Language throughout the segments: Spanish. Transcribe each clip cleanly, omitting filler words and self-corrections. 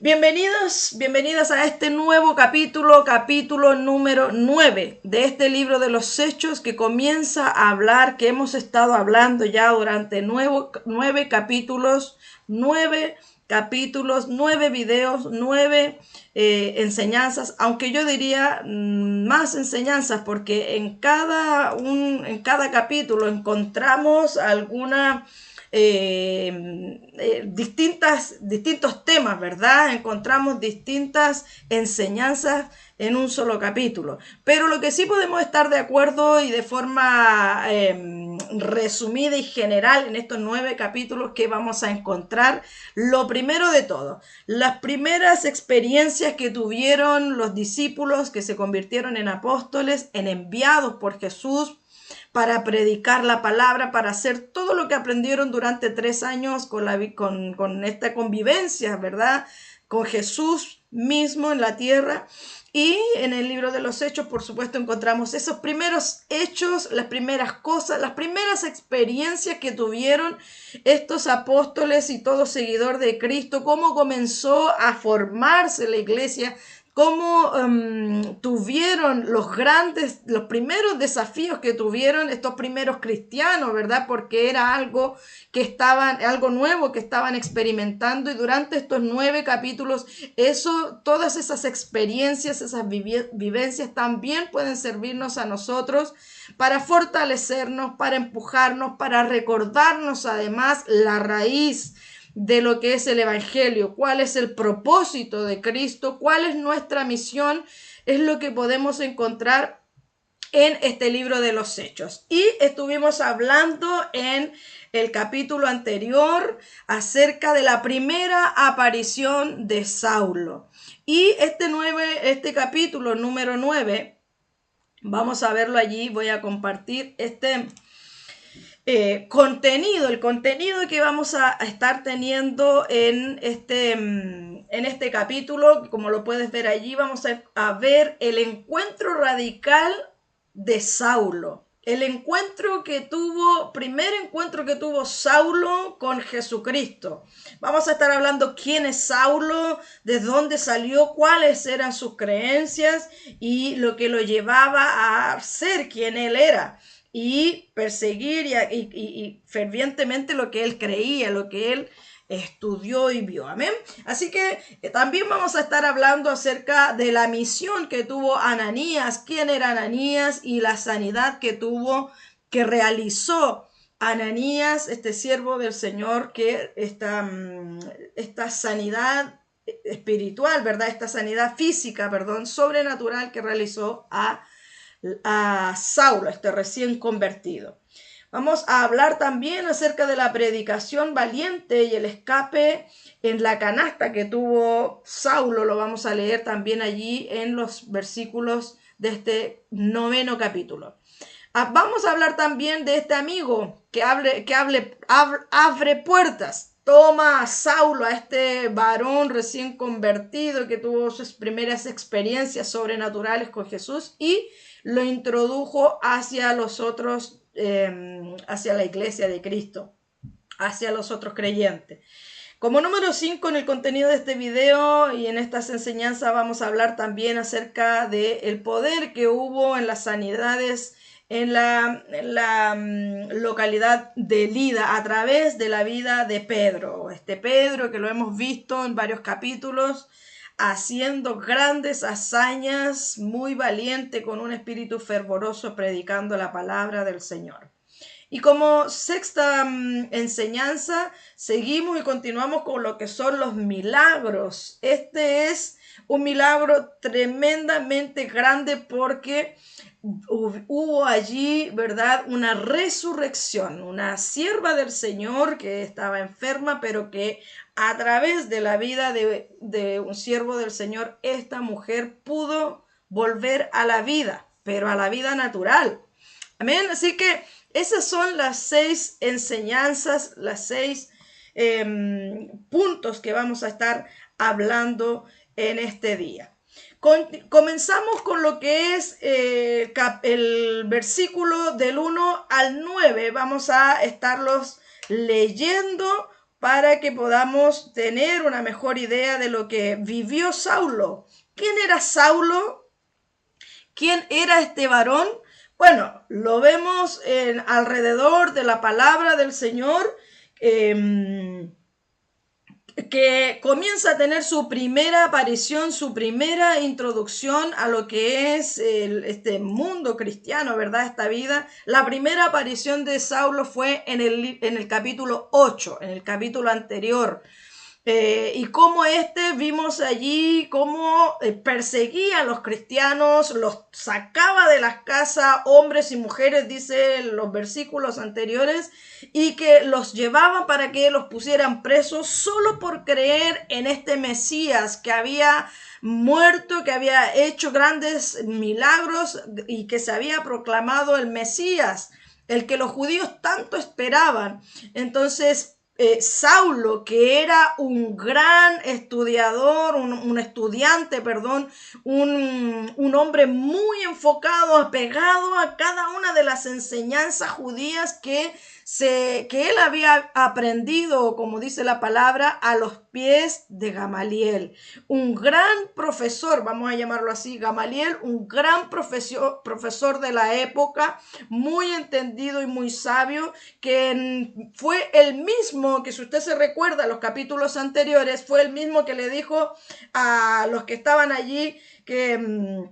Bienvenidas a este nuevo capítulo número 9 de este libro de los Hechos que comienza a hablar, que hemos estado hablando ya durante nueve capítulos, 9 videos, 9 enseñanzas, aunque yo diría más enseñanzas, porque en cada capítulo encontramos alguna distintos temas, ¿verdad? Encontramos distintas enseñanzas en un solo capítulo. Pero lo que sí podemos estar de acuerdo y de forma resumida y general en estos 9 capítulos que vamos a encontrar, lo primero de todo, las primeras experiencias que tuvieron los discípulos que se convirtieron en apóstoles, en enviados por Jesús, para predicar la palabra, para hacer todo lo que aprendieron durante 3 años con esta convivencia, ¿verdad? Con Jesús mismo en la tierra. Y en el libro de los Hechos, por supuesto, encontramos esos primeros hechos, las primeras cosas, las primeras experiencias que tuvieron estos apóstoles y todo seguidor de Cristo, cómo comenzó a formarse la iglesia, cómo tuvieron los primeros desafíos que tuvieron estos primeros cristianos, ¿verdad? Porque era algo nuevo que estaban experimentando, y durante estos 9 capítulos, todas esas experiencias, esas vivencias también pueden servirnos a nosotros para fortalecernos, para empujarnos, para recordarnos además la raíz de lo que es el Evangelio, cuál es el propósito de Cristo, cuál es nuestra misión, es lo que podemos encontrar en este libro de los Hechos. Y estuvimos hablando en el capítulo anterior acerca de la primera aparición de Saulo. Y este capítulo número 9, vamos a verlo allí, voy a compartir el contenido que vamos a estar teniendo en este capítulo. Como lo puedes ver allí, vamos a ver el encuentro radical de Saulo. Primer encuentro que tuvo Saulo con Jesucristo. Vamos a estar hablando quién es Saulo, de dónde salió, cuáles eran sus creencias y lo que lo llevaba a ser quien él era, y perseguir y fervientemente lo que él creía, lo que él estudió y vio. Amén. Así que también vamos a estar hablando acerca de la misión que tuvo Ananías, quién era Ananías, y la sanidad que realizó Ananías, este siervo del Señor, que esta sanidad espiritual, ¿verdad? Esta sanidad física, perdón, sobrenatural que realizó a Saulo, este recién convertido. Vamos a hablar también acerca de la predicación valiente y el escape en la canasta que tuvo Saulo. Lo vamos a leer también allí en los versículos de este 9 capítulo. Vamos a hablar también de este amigo que abre puertas. Toma a Saulo, a este varón recién convertido que tuvo sus primeras experiencias sobrenaturales con Jesús, y lo introdujo hacia los otros, hacia la iglesia de Cristo, hacia los otros creyentes. Como número 5 en el contenido de este video y en estas enseñanzas, vamos a hablar también acerca del poder que hubo en las sanidades en la localidad de Lida a través de la vida de Pedro. Este Pedro que lo hemos visto en varios capítulos, haciendo grandes hazañas, muy valiente, con un espíritu fervoroso, predicando la palabra del Señor. Y como sexta enseñanza, seguimos y continuamos con lo que son los milagros. Este es un milagro tremendamente grande, porque hubo allí, ¿verdad?, una resurrección, una sierva del Señor que estaba enferma, pero que a través de la vida de un siervo del Señor, esta mujer pudo volver a la vida, pero a la vida natural. Amén. Así que esas son las 6 enseñanzas, las 6 puntos que vamos a estar hablando en este día. Comenzamos con lo que es el versículo del 1 al 9. Vamos a estarlos leyendo para que podamos tener una mejor idea de lo que vivió Saulo. ¿Quién era Saulo? ¿Quién era este varón? Bueno, lo vemos alrededor de la palabra del Señor, que comienza a tener su primera aparición, su primera introducción a lo que es este mundo cristiano, ¿verdad? Esta vida. La primera aparición de Saulo fue en el capítulo 8, en el capítulo anterior. Y cómo vimos allí cómo perseguía a los cristianos, los sacaba de las casas, hombres y mujeres, dice los versículos anteriores, y que los llevaban para que los pusieran presos solo por creer en este Mesías que había muerto, que había hecho grandes milagros y que se había proclamado el Mesías, el que los judíos tanto esperaban. Entonces, Saulo, que era un gran estudiador, un estudiante, perdón, un hombre muy enfocado, apegado a cada una de las enseñanzas judías que él había aprendido, como dice la palabra, a los pies de Gamaliel. Un gran profesor, vamos a llamarlo así, Gamaliel, un gran profesor de la época, muy entendido y muy sabio, que fue el mismo, que si usted se recuerda los capítulos anteriores, fue el mismo que le dijo a los que estaban allí que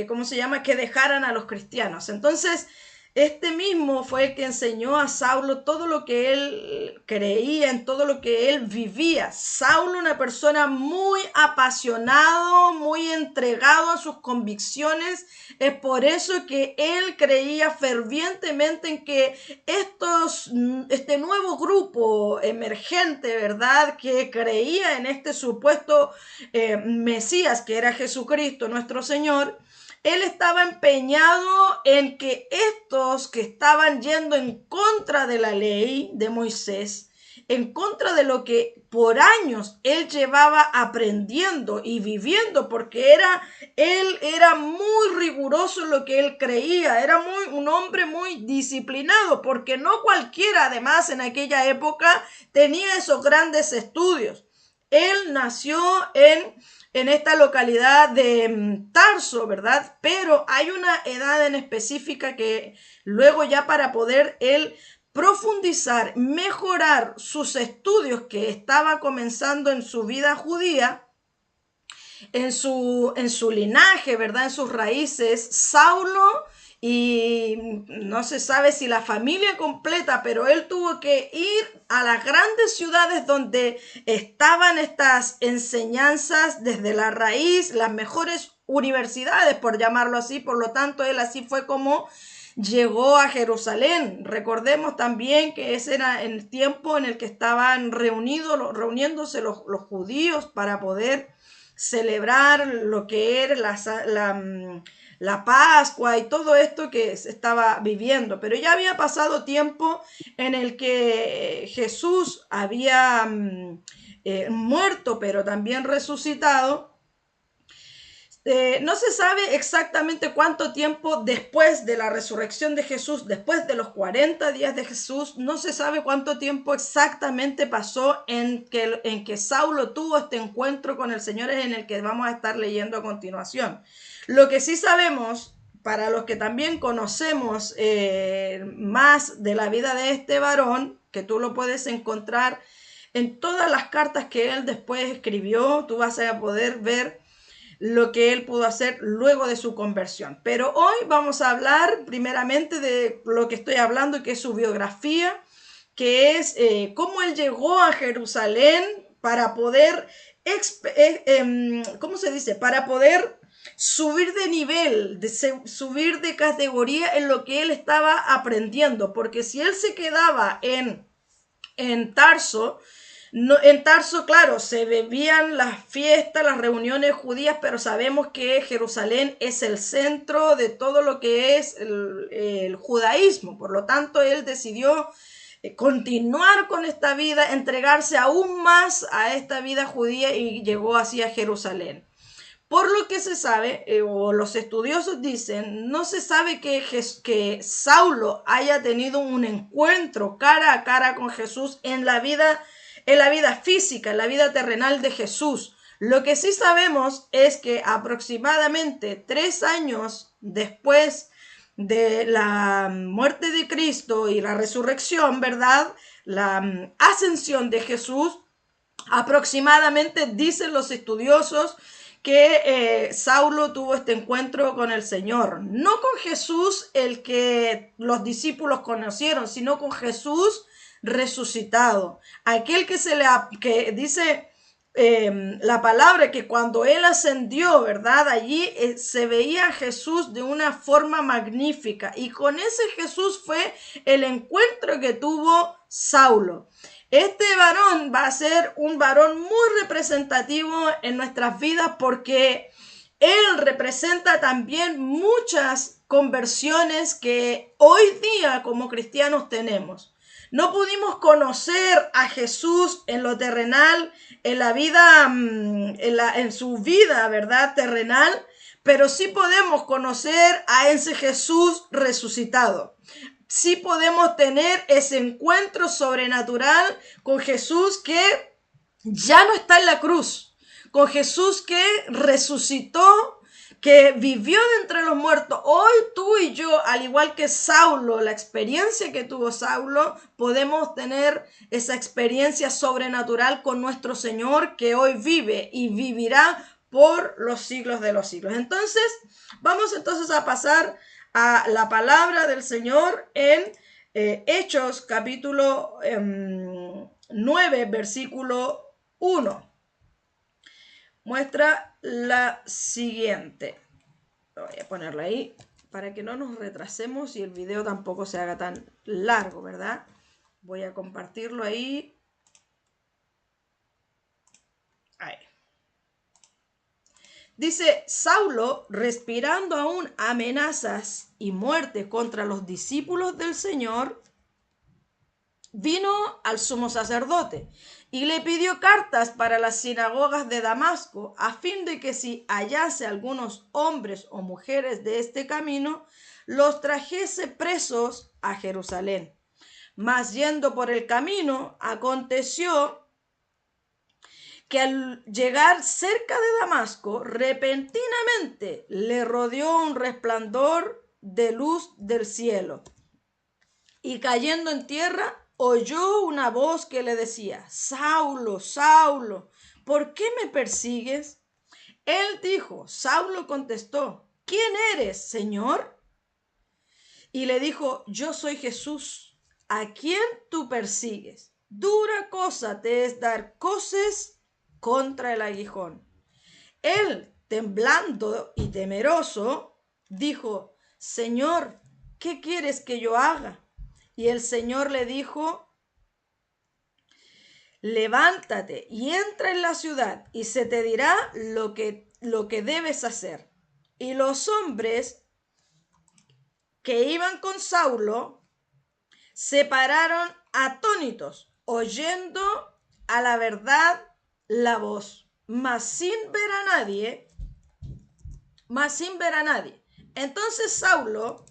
¿cómo se llama? Que dejaran a los cristianos. Entonces, este mismo fue el que enseñó a Saulo todo lo que él creía, en todo lo que él vivía. Saulo, una persona muy apasionado, muy entregado a sus convicciones. Es por eso que él creía fervientemente en que este nuevo grupo emergente, ¿verdad?, que creía en este supuesto Mesías, que era Jesucristo, nuestro Señor, él estaba empeñado en que estos que estaban yendo en contra de la ley de Moisés, en contra de lo que por años él llevaba aprendiendo y viviendo, porque él era muy riguroso en lo que él creía, era un hombre muy disciplinado, porque no cualquiera además en aquella época tenía esos grandes estudios. Él nació en esta localidad de Tarso, ¿verdad? Pero hay una edad en específica que luego ya para poder él profundizar, mejorar sus estudios que estaba comenzando en su vida judía, en su linaje, ¿verdad? En sus raíces, Saulo, y no se sabe si la familia completa, pero él tuvo que ir a las grandes ciudades donde estaban estas enseñanzas desde la raíz, las mejores universidades, por llamarlo así. Por lo tanto, él así fue como llegó a Jerusalén. Recordemos también que ese era el tiempo en el que estaban reuniéndose los judíos para poder celebrar lo que era la Pascua y todo esto que se estaba viviendo. Pero ya había pasado tiempo en el que Jesús había muerto, pero también resucitado. No se sabe exactamente cuánto tiempo después de la resurrección de Jesús, después de los 40 días de Jesús, no se sabe cuánto tiempo exactamente pasó en que Saulo tuvo este encuentro con el Señor, en el que vamos a estar leyendo a continuación. Lo que sí sabemos, para los que también conocemos más de la vida de este varón, que tú lo puedes encontrar en todas las cartas que él después escribió, tú vas a poder ver lo que él pudo hacer luego de su conversión. Pero hoy vamos a hablar primeramente de lo que estoy hablando, que es su biografía, que es cómo él llegó a Jerusalén para poder, ¿cómo se dice? Para poder subir de nivel, subir de categoría en lo que él estaba aprendiendo. Porque si él se quedaba en Tarso, no, en Tarso, claro, se bebían las fiestas, las reuniones judías, pero sabemos que Jerusalén es el centro de todo lo que es el judaísmo. Por lo tanto, él decidió continuar con esta vida, entregarse aún más a esta vida judía, y llegó así a Jerusalén. Por lo que se sabe, o los estudiosos dicen, no se sabe que Saulo haya tenido un encuentro cara a cara con Jesús en la vida física, en la vida terrenal de Jesús. Lo que sí sabemos es que aproximadamente 3 años después de la muerte de Cristo y la resurrección, ¿verdad? La ascensión de Jesús, aproximadamente dicen los estudiosos que Saulo tuvo este encuentro con el Señor, no con Jesús el que los discípulos conocieron, sino con Jesús resucitado, aquel que dice la palabra que cuando él ascendió, ¿verdad? Allí se veía a Jesús de una forma magnífica, y con ese Jesús fue el encuentro que tuvo Saulo. Este varón va a ser un varón muy representativo en nuestras vidas, porque él representa también muchas conversiones que hoy día como cristianos tenemos. No pudimos conocer a Jesús en lo terrenal, en la vida, en su vida, ¿verdad? Terrenal, pero sí podemos conocer a ese Jesús resucitado. Sí podemos tener ese encuentro sobrenatural con Jesús que ya no está en la cruz, con Jesús que resucitó, que vivió de entre los muertos. Hoy tú y yo, al igual que Saulo, la experiencia que tuvo Saulo, podemos tener esa experiencia sobrenatural con nuestro Señor, que hoy vive y vivirá por los siglos de los siglos. Entonces, vamos entonces a pasar a la palabra del Señor en Hechos capítulo 9, versículo 1. Muestra la siguiente. Voy a ponerla ahí para que no nos retrasemos y el video tampoco se haga tan largo, ¿verdad? Voy a compartirlo ahí. Ahí. Dice: Saulo, respirando aún amenazas y muerte contra los discípulos del Señor, vino al sumo sacerdote y le pidió cartas para las sinagogas de Damasco, a fin de que si hallase algunos hombres o mujeres de este camino, los trajese presos a Jerusalén. Mas yendo por el camino, aconteció que al llegar cerca de Damasco, repentinamente le rodeó un resplandor de luz del cielo, y cayendo en tierra, oyó una voz que le decía: Saulo, Saulo, ¿por qué me persigues? Él dijo, Saulo contestó: ¿quién eres, Señor? Y le dijo: yo soy Jesús, a quien tú persigues. Dura cosa te es dar coces contra el aguijón. Él, temblando y temeroso, dijo: Señor, ¿qué quieres que yo haga? Y el Señor le dijo: levántate y entra en la ciudad, y se te dirá lo que debes hacer. Y los hombres que iban con Saulo se pararon atónitos, oyendo a la verdad la voz, mas sin ver a nadie. Entonces Saulo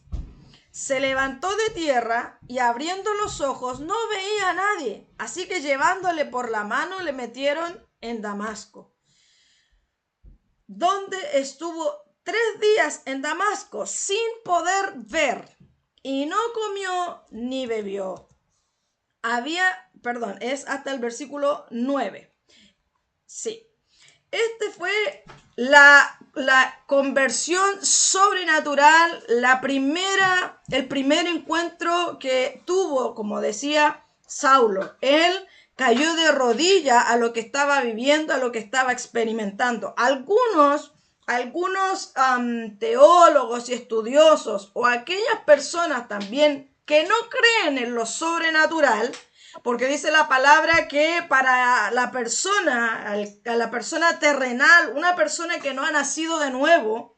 se levantó de tierra y abriendo los ojos no veía a nadie, así que llevándole por la mano le metieron en Damasco, donde estuvo 3 días en Damasco sin poder ver, y no comió ni bebió. Es hasta el versículo 9. Sí, este fue la conversión sobrenatural, el primer encuentro que tuvo, como decía Saulo. Él cayó de rodillas a lo que estaba viviendo, a lo que estaba experimentando. Algunos teólogos y estudiosos, o aquellas personas también que no creen en lo sobrenatural, porque dice la palabra que para la persona, a la persona terrenal, una persona que no ha nacido de nuevo,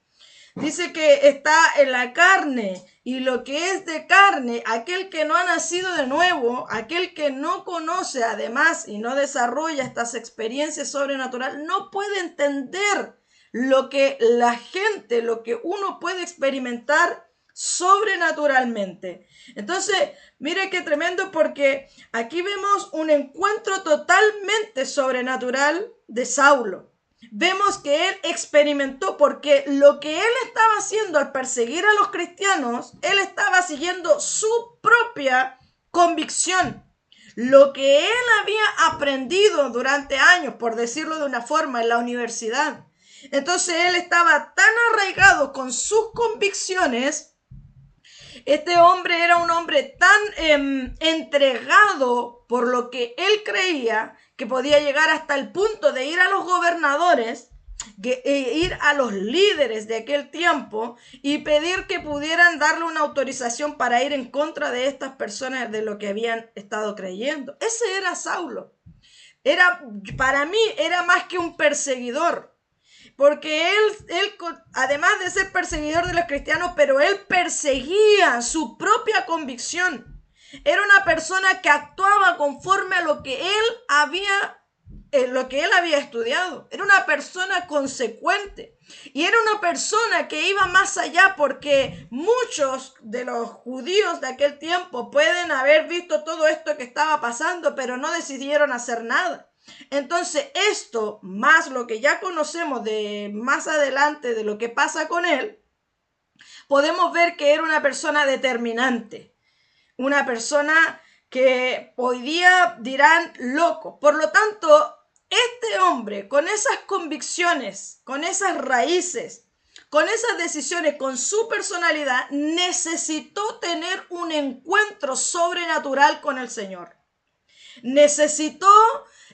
dice que está en la carne, y lo que es de carne, aquel que no ha nacido de nuevo, aquel que no conoce además y no desarrolla estas experiencias sobrenaturales, no puede entender lo que la gente, lo que uno puede experimentar sobrenaturalmente. Entonces, mire qué tremendo, porque aquí vemos un encuentro totalmente sobrenatural de Saulo. Vemos que él experimentó, porque lo que él estaba haciendo al perseguir a los cristianos, él estaba siguiendo su propia convicción. Lo que él había aprendido durante años, por decirlo de una forma, en la universidad. Entonces él estaba tan arraigado con sus convicciones. Este hombre era un hombre tan entregado por lo que él creía, que podía llegar hasta el punto de ir a los gobernadores, ir a los líderes de aquel tiempo y pedir que pudieran darle una autorización para ir en contra de estas personas de lo que habían estado creyendo. Ese era Saulo. Para mí era más que un perseguidor. Porque él, además de ser perseguidor de los cristianos, pero él perseguía su propia convicción. Era una persona que actuaba conforme a lo que él había estudiado. Era una persona consecuente. Y era una persona que iba más allá, porque muchos de los judíos de aquel tiempo pueden haber visto todo esto que estaba pasando, pero no decidieron hacer nada. Entonces esto, más lo que ya conocemos de más adelante de lo que pasa con él, podemos ver que era una persona determinante, una persona que hoy día dirán loco. Por lo tanto, este hombre, con esas convicciones, con esas raíces, con esas decisiones, con su personalidad, necesitó tener un encuentro sobrenatural con el Señor. Necesitó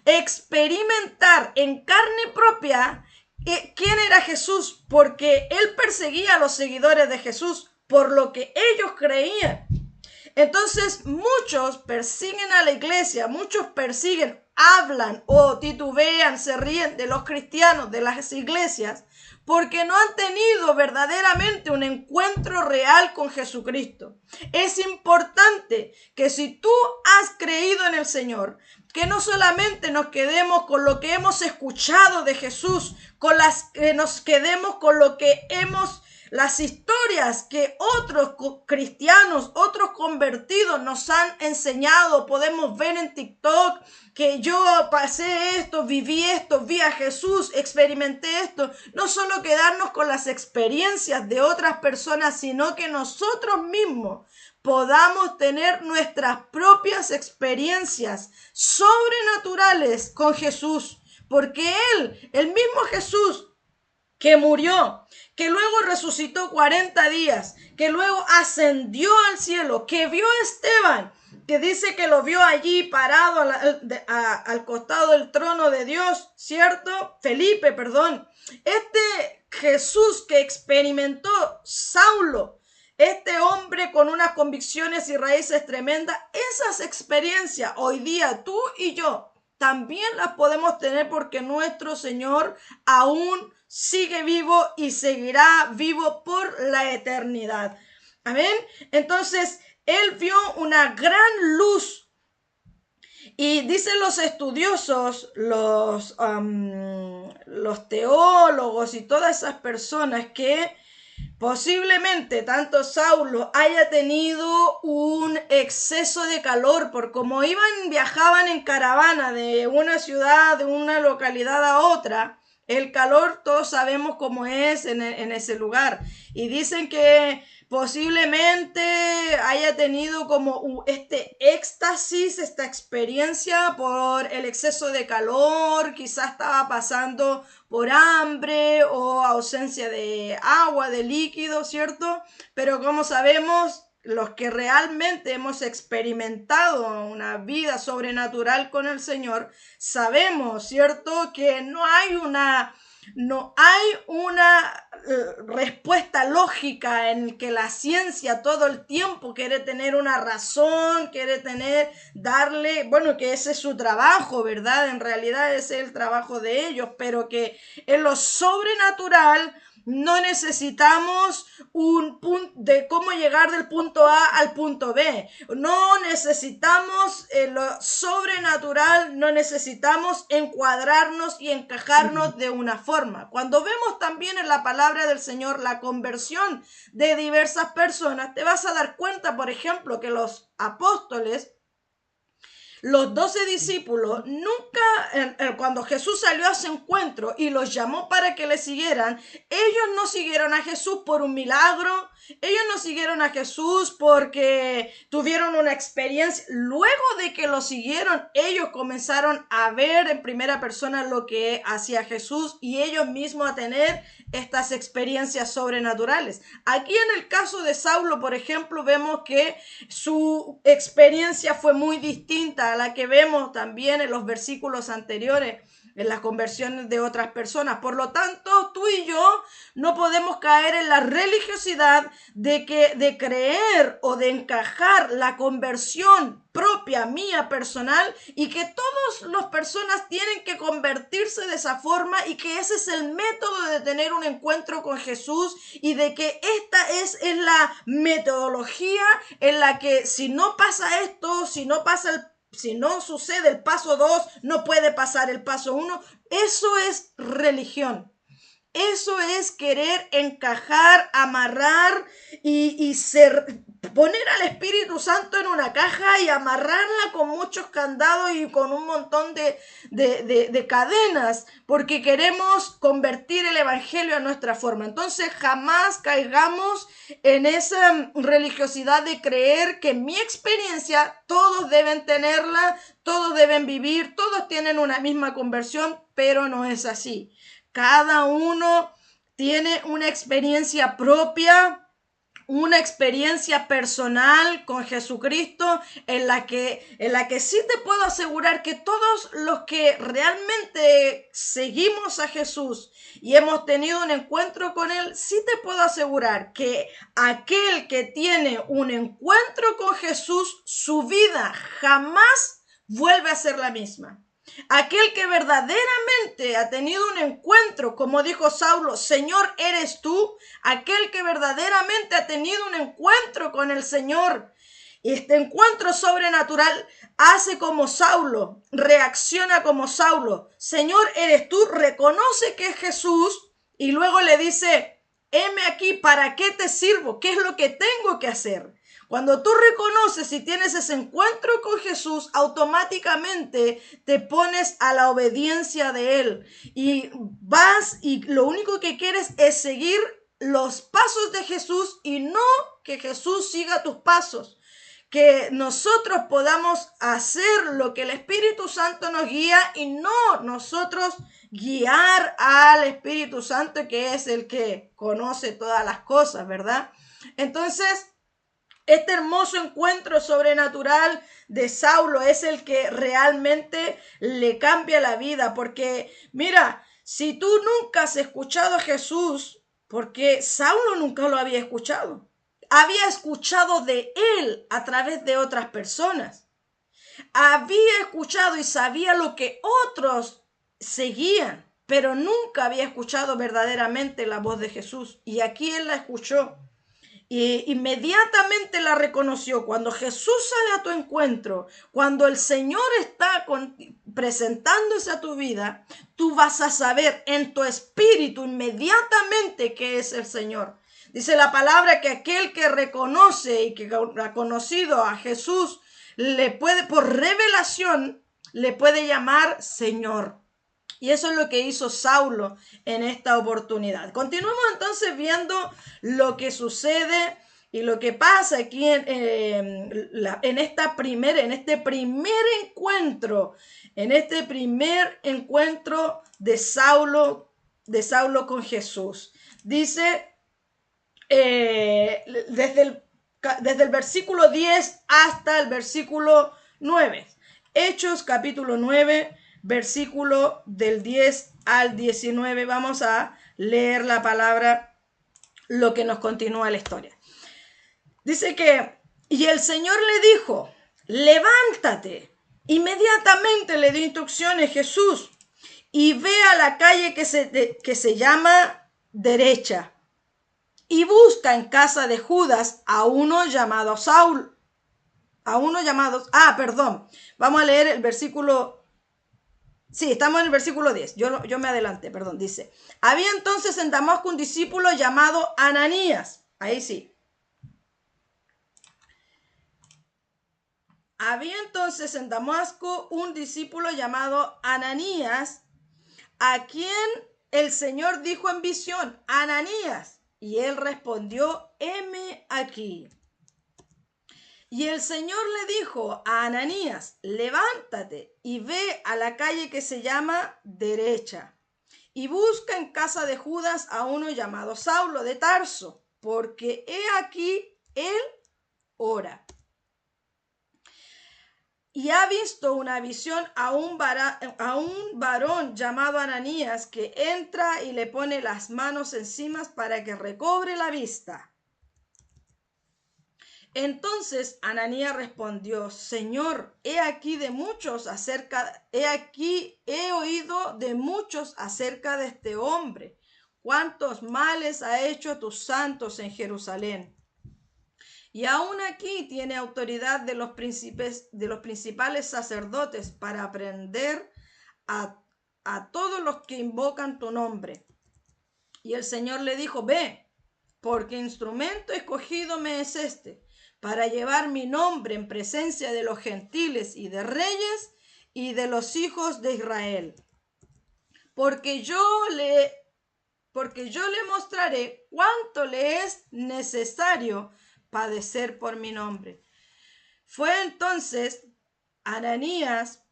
experimentar en carne propia quién era Jesús, porque él perseguía a los seguidores de Jesús por lo que ellos creían. Entonces muchos persiguen a la iglesia, muchos persiguen, hablan o titubean, se ríen de los cristianos, de las iglesias, porque no han tenido verdaderamente un encuentro real con Jesucristo. Es importante que si tú has creído en el Señor, que no solamente nos quedemos con lo que hemos escuchado de Jesús, que nos quedemos con lo que las historias que otros cristianos, otros convertidos nos han enseñado. Podemos ver en TikTok que yo pasé esto, vi a Jesús, experimenté esto. No solo quedarnos con las experiencias de otras personas, sino que nosotros mismos podamos tener nuestras propias experiencias sobrenaturales con Jesús. Porque el mismo Jesús que murió, que luego resucitó 40 días, que luego ascendió al cielo, que vio a Esteban, que dice que lo vio allí parado al costado del trono de Dios, ¿cierto? Felipe, perdón. Este Jesús que experimentó Saulo, este hombre con unas convicciones y raíces tremendas, esas experiencias hoy día tú y yo también las podemos tener, porque nuestro Señor aún sigue vivo y seguirá vivo por la eternidad. Amén. Entonces, él vio una gran luz. Y dicen los estudiosos, los teólogos y todas esas personas, que posiblemente tanto Saulo haya tenido un exceso de calor, por como viajaban en caravana de una ciudad, de una localidad a otra. El calor todos sabemos cómo es en ese lugar. Y dicen que posiblemente haya tenido como este éxtasis, esta experiencia por el exceso de calor. Quizás estaba pasando por hambre o ausencia de agua, de líquido, ¿cierto? Pero como sabemos, los que realmente hemos experimentado una vida sobrenatural con el Señor, sabemos, ¿cierto?, que no hay una respuesta lógica en que la ciencia todo el tiempo quiere tener una razón, quiere que ese es su trabajo, ¿verdad? En realidad ese es el trabajo de ellos, pero que en lo sobrenatural No necesitamos un punto de cómo llegar del punto A al punto B. No necesitamos lo sobrenatural, no necesitamos encuadrarnos y encajarnos de una forma. Cuando vemos también en la palabra del Señor la conversión de diversas personas, te vas a dar cuenta, por ejemplo, que los apóstoles, los 12 discípulos, nunca, cuando Jesús salió a su encuentro y los llamó para que le siguieran, ellos no siguieron a Jesús por un milagro, ellos no siguieron a Jesús porque tuvieron una experiencia. Luego de que lo siguieron, ellos comenzaron a ver en primera persona lo que hacía Jesús y ellos mismos a tener estas experiencias sobrenaturales. Aquí en el caso de Saulo, por ejemplo, vemos que su experiencia fue muy distinta a la que vemos también en los versículos anteriores, en las conversiones de otras personas. Por lo tanto, tú y yo no podemos caer en la religiosidad de creer o de encajar la conversión propia, mía, personal, y que todas las personas tienen que convertirse de esa forma y que ese es el método de tener un encuentro con Jesús y de que esta es la metodología en la que si no pasa esto, si no sucede el paso 2, no puede pasar el paso 1. Eso es religión. Eso es querer encajar, amarrar y poner al Espíritu Santo en una caja y amarrarla con muchos candados y con un montón de cadenas, porque queremos convertir el Evangelio a nuestra forma. Entonces jamás caigamos en esa religiosidad de creer que mi experiencia todos deben tenerla, todos deben vivir, todos tienen una misma conversión, pero no es así. Cada uno tiene una experiencia propia, una experiencia personal con Jesucristo en la que sí te puedo asegurar que todos los que realmente seguimos a Jesús y hemos tenido un encuentro con Él, sí te puedo asegurar que aquel que tiene un encuentro con Jesús, su vida jamás vuelve a ser la misma. Aquel que verdaderamente ha tenido un encuentro, como dijo Saulo, Señor, ¿eres tú? Aquel que verdaderamente ha tenido un encuentro con el Señor. Este encuentro sobrenatural hace como Saulo, reacciona como Saulo. Señor, ¿eres tú? Reconoce que es Jesús y luego le dice, heme aquí, ¿para qué te sirvo? ¿Qué es lo que tengo que hacer? Cuando tú reconoces y tienes ese encuentro con Jesús, automáticamente te pones a la obediencia de Él y vas y lo único que quieres es seguir los pasos de Jesús y no que Jesús siga tus pasos. Que nosotros podamos hacer lo que el Espíritu Santo nos guía y no nosotros guiar al Espíritu Santo, que es el que conoce todas las cosas, ¿verdad? Entonces, este hermoso encuentro sobrenatural de Saulo es el que realmente le cambia la vida, porque mira, si tú nunca has escuchado a Jesús, porque Saulo nunca lo había escuchado de él a través de otras personas, había escuchado y sabía lo que otros seguían, pero nunca había escuchado verdaderamente la voz de Jesús, y aquí él la escuchó. Y inmediatamente la reconoció. Cuando Jesús sale a tu encuentro, cuando el Señor está presentándose a tu vida, tú vas a saber en tu espíritu inmediatamente que es el Señor. Dice la palabra que aquel que reconoce y que ha conocido a Jesús, le puede, por revelación, le puede llamar Señor. Y eso es lo que hizo Saulo en esta oportunidad. Continuamos entonces viendo lo que sucede y lo que pasa aquí en este primer encuentro de Saulo con Jesús. Dice desde el versículo 10 hasta el versículo 9. Hechos capítulo 9. Versículo del 10 al 19, vamos a leer la palabra, lo que nos continúa la historia. Dice que, y el Señor le dijo, levántate. Inmediatamente le dio instrucciones Jesús, y ve a la calle que se llama derecha y busca en casa de Judas a uno llamado Saúl. Vamos a leer el versículo. Sí, estamos en el versículo 10. Yo me adelanté, perdón. Dice: había entonces en Damasco un discípulo llamado Ananías. Ahí sí. Había entonces en Damasco un discípulo llamado Ananías, a quien el Señor dijo en visión: Ananías. Y él respondió: heme aquí. Y el Señor le dijo a Ananías: levántate y ve a la calle que se llama Derecha y busca en casa de Judas a uno llamado Saulo de Tarso, porque he aquí él ora. Y ha visto una visión a un varón llamado Ananías, que entra y le pone las manos encima para que recobre la vista. Entonces Ananías respondió: Señor, he oído de muchos acerca de este hombre, cuántos males ha hecho a tus santos en Jerusalén. Y aún aquí tiene autoridad de los principales sacerdotes para prender a todos los que invocan tu nombre. Y el Señor le dijo: ve, porque instrumento escogido me es este, para llevar mi nombre en presencia de los gentiles y de reyes y de los hijos de Israel. Porque yo le mostraré cuánto le es necesario padecer por mi nombre. Fue entonces Ananías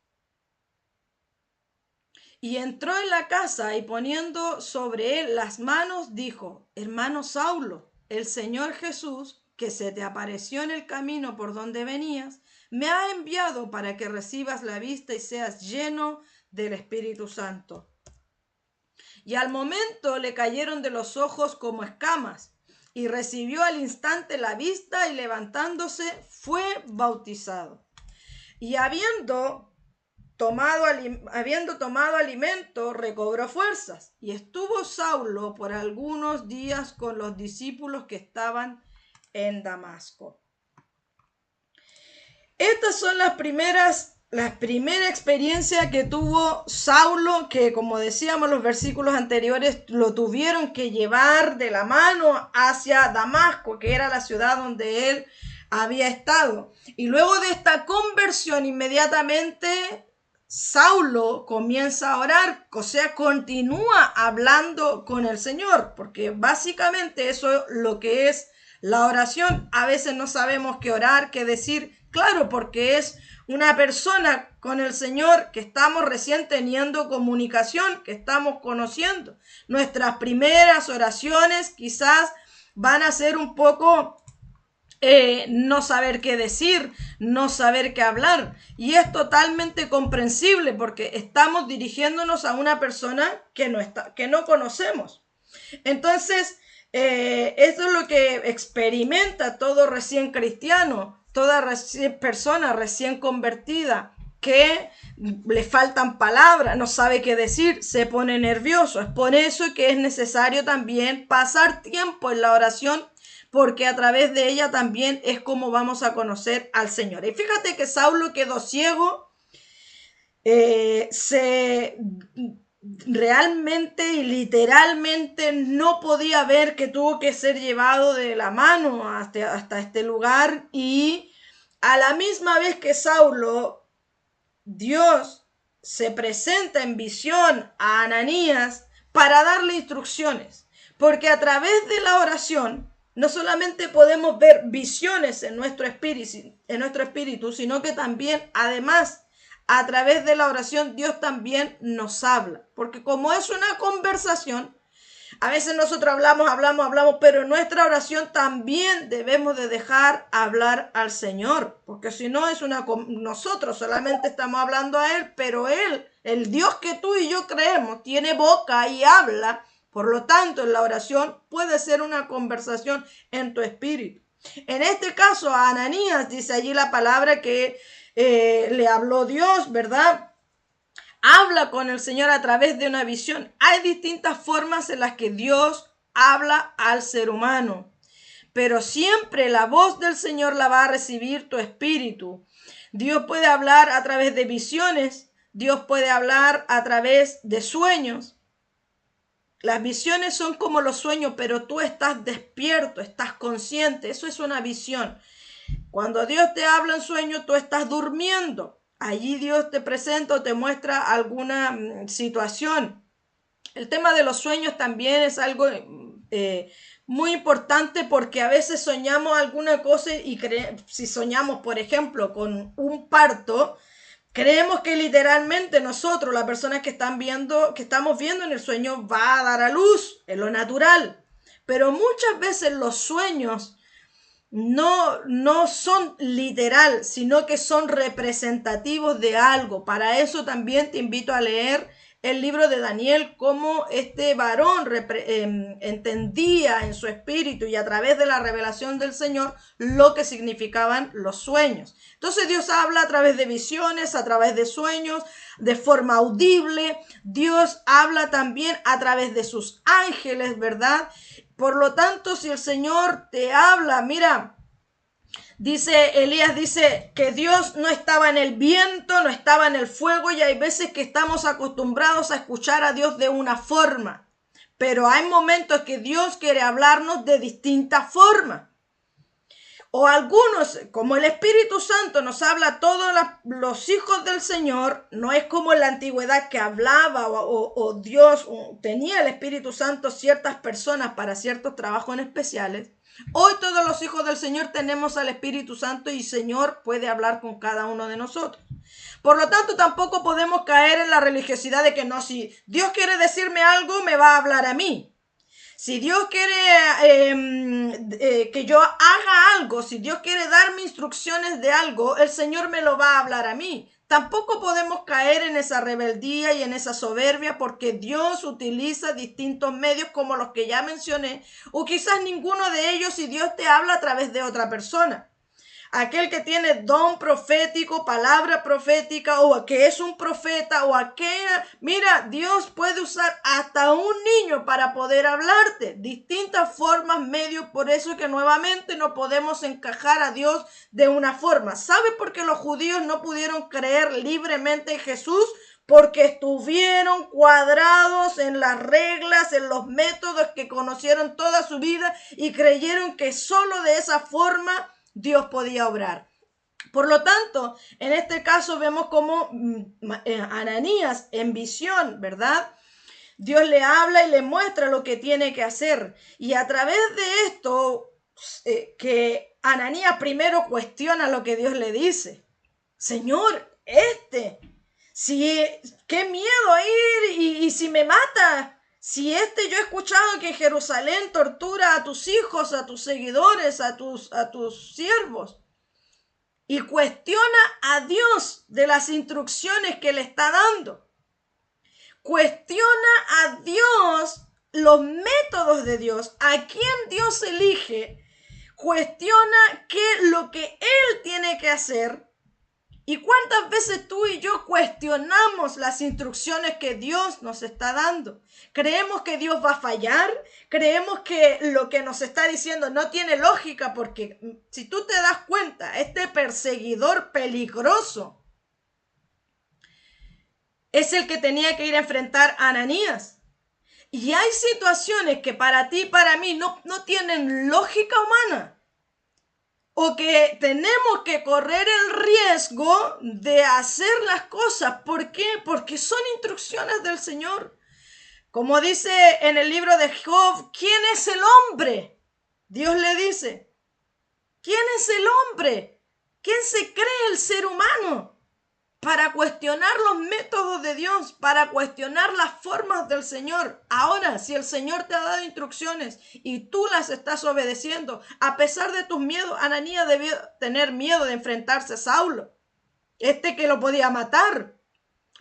y entró en la casa, y poniendo sobre él las manos, dijo: hermano Saulo, el Señor Jesús, que se te apareció en el camino por donde venías, me ha enviado para que recibas la vista y seas lleno del Espíritu Santo. Y al momento le cayeron de los ojos como escamas, y recibió al instante la vista, y levantándose fue bautizado. Y habiendo tomado alimento, recobró fuerzas, y estuvo Saulo por algunos días con los discípulos que estaban en Damasco. Estas son la primera experiencia que tuvo Saulo, que, como decíamos en los versículos anteriores, lo tuvieron que llevar de la mano hacia Damasco, que era la ciudad donde él había estado. Y luego de esta conversión, inmediatamente Saulo comienza a orar, o sea, continúa hablando con el Señor, porque básicamente eso es lo que es la oración. A veces no sabemos qué orar, qué decir, claro, porque es una persona con el Señor que estamos recién teniendo comunicación, que estamos conociendo. Nuestras primeras oraciones quizás van a ser un poco no saber qué decir, no saber qué hablar. Y es totalmente comprensible, porque estamos dirigiéndonos a una persona que no conocemos. Entonces, eso es lo que experimenta todo recién cristiano, toda persona recién convertida, que le faltan palabras, no sabe qué decir, se pone nervioso. Es por eso que es necesario también pasar tiempo en la oración, porque a través de ella también es como vamos a conocer al Señor. Y fíjate que Saulo quedó ciego, realmente y literalmente no podía ver, que tuvo que ser llevado de la mano hasta este lugar. Y a la misma vez que Saulo, Dios se presenta en visión a Ananías para darle instrucciones, porque a través de la oración no solamente podemos ver visiones en nuestro espíritu, sino que también, además, a través de la oración, Dios también nos habla. Porque como es una conversación, a veces nosotros hablamos, pero en nuestra oración también debemos de dejar hablar al Señor. Porque si no, nosotros solamente estamos hablando a Él, pero Él, el Dios que tú y yo creemos, tiene boca y habla. Por lo tanto, en la oración puede ser una conversación en tu espíritu. En este caso, a Ananías, dice allí la palabra que le habló Dios, ¿verdad? Habla con el Señor a través de una visión. Hay distintas formas en las que Dios habla al ser humano. Pero siempre la voz del Señor la va a recibir tu espíritu. Dios puede hablar a través de visiones. Dios puede hablar a través de sueños. Las visiones son como los sueños, pero tú estás despierto, estás consciente. Eso es una visión. Cuando Dios te habla en sueño, tú estás durmiendo. Allí Dios te presenta o te muestra alguna situación. El tema de los sueños también es algo muy importante, porque a veces soñamos alguna cosa y si soñamos, por ejemplo, con un parto, creemos que literalmente nosotros, las personas que estamos viendo en el sueño, va a dar a luz, en lo natural. Pero muchas veces los sueños no son literal, sino que son representativos de algo. Para eso también te invito a leer el libro de Daniel, cómo este varón entendía en su espíritu y a través de la revelación del Señor lo que significaban los sueños. Entonces Dios habla a través de visiones, a través de sueños, de forma audible. Dios habla también a través de sus ángeles, ¿verdad? Por lo tanto, si el Señor te habla, mira, Elías dice que Dios no estaba en el viento, no estaba en el fuego, y hay veces que estamos acostumbrados a escuchar a Dios de una forma, pero hay momentos que Dios quiere hablarnos de distintas formas. O algunos, como el Espíritu Santo nos habla a todos los hijos del Señor, no es como en la antigüedad que hablaba o Dios tenía el Espíritu Santo ciertas personas para ciertos trabajos en especiales. Hoy todos los hijos del Señor tenemos al Espíritu Santo y el Señor puede hablar con cada uno de nosotros. Por lo tanto, tampoco podemos caer en la religiosidad de que no, si Dios quiere decirme algo, me va a hablar a mí. Si Dios quiere que yo haga algo, si Dios quiere darme instrucciones de algo, el Señor me lo va a hablar a mí. Tampoco podemos caer en esa rebeldía y en esa soberbia, porque Dios utiliza distintos medios como los que ya mencioné, o quizás ninguno de ellos si Dios te habla a través de otra persona. Aquel que tiene don profético, palabra profética, o que es un profeta, o aquella, mira, Dios puede usar hasta un niño para poder hablarte. Distintas formas, medios, por eso que nuevamente no podemos encajar a Dios de una forma. ¿Sabes por qué los judíos no pudieron creer libremente en Jesús? Porque estuvieron cuadrados en las reglas, en los métodos que conocieron toda su vida y creyeron que solo de esa forma Dios podía obrar. Por lo tanto, en este caso vemos como Ananías en visión, ¿verdad? Dios le habla y le muestra lo que tiene que hacer. Y a través de esto, que Ananías primero cuestiona lo que Dios le dice. Señor, qué miedo ir y si me mata. Si yo he escuchado que en Jerusalén tortura a tus hijos, a tus seguidores, a tus siervos, y cuestiona a Dios de las instrucciones que le está dando. Cuestiona a Dios, los métodos de Dios, a quién Dios elige. Cuestiona lo que Él tiene que hacer. ¿Y cuántas veces tú y yo cuestionamos las instrucciones que Dios nos está dando? Creemos que Dios va a fallar, creemos que lo que nos está diciendo no tiene lógica, porque si tú te das cuenta, este perseguidor peligroso es el que tenía que ir a enfrentar a Ananías. Y hay situaciones que para ti y para mí no tienen lógica humana, o que tenemos que correr el riesgo de hacer las cosas. ¿Por qué? Porque son instrucciones del Señor. Como dice en el libro de Job, ¿quién es el hombre? Dios le dice, ¿quién es el hombre? ¿Quién se cree el ser humano? Para cuestionar los métodos de Dios, para cuestionar las formas del Señor. Ahora, si el Señor te ha dado instrucciones y tú las estás obedeciendo, a pesar de tus miedos, Ananías debió tener miedo de enfrentarse a Saulo, que lo podía matar.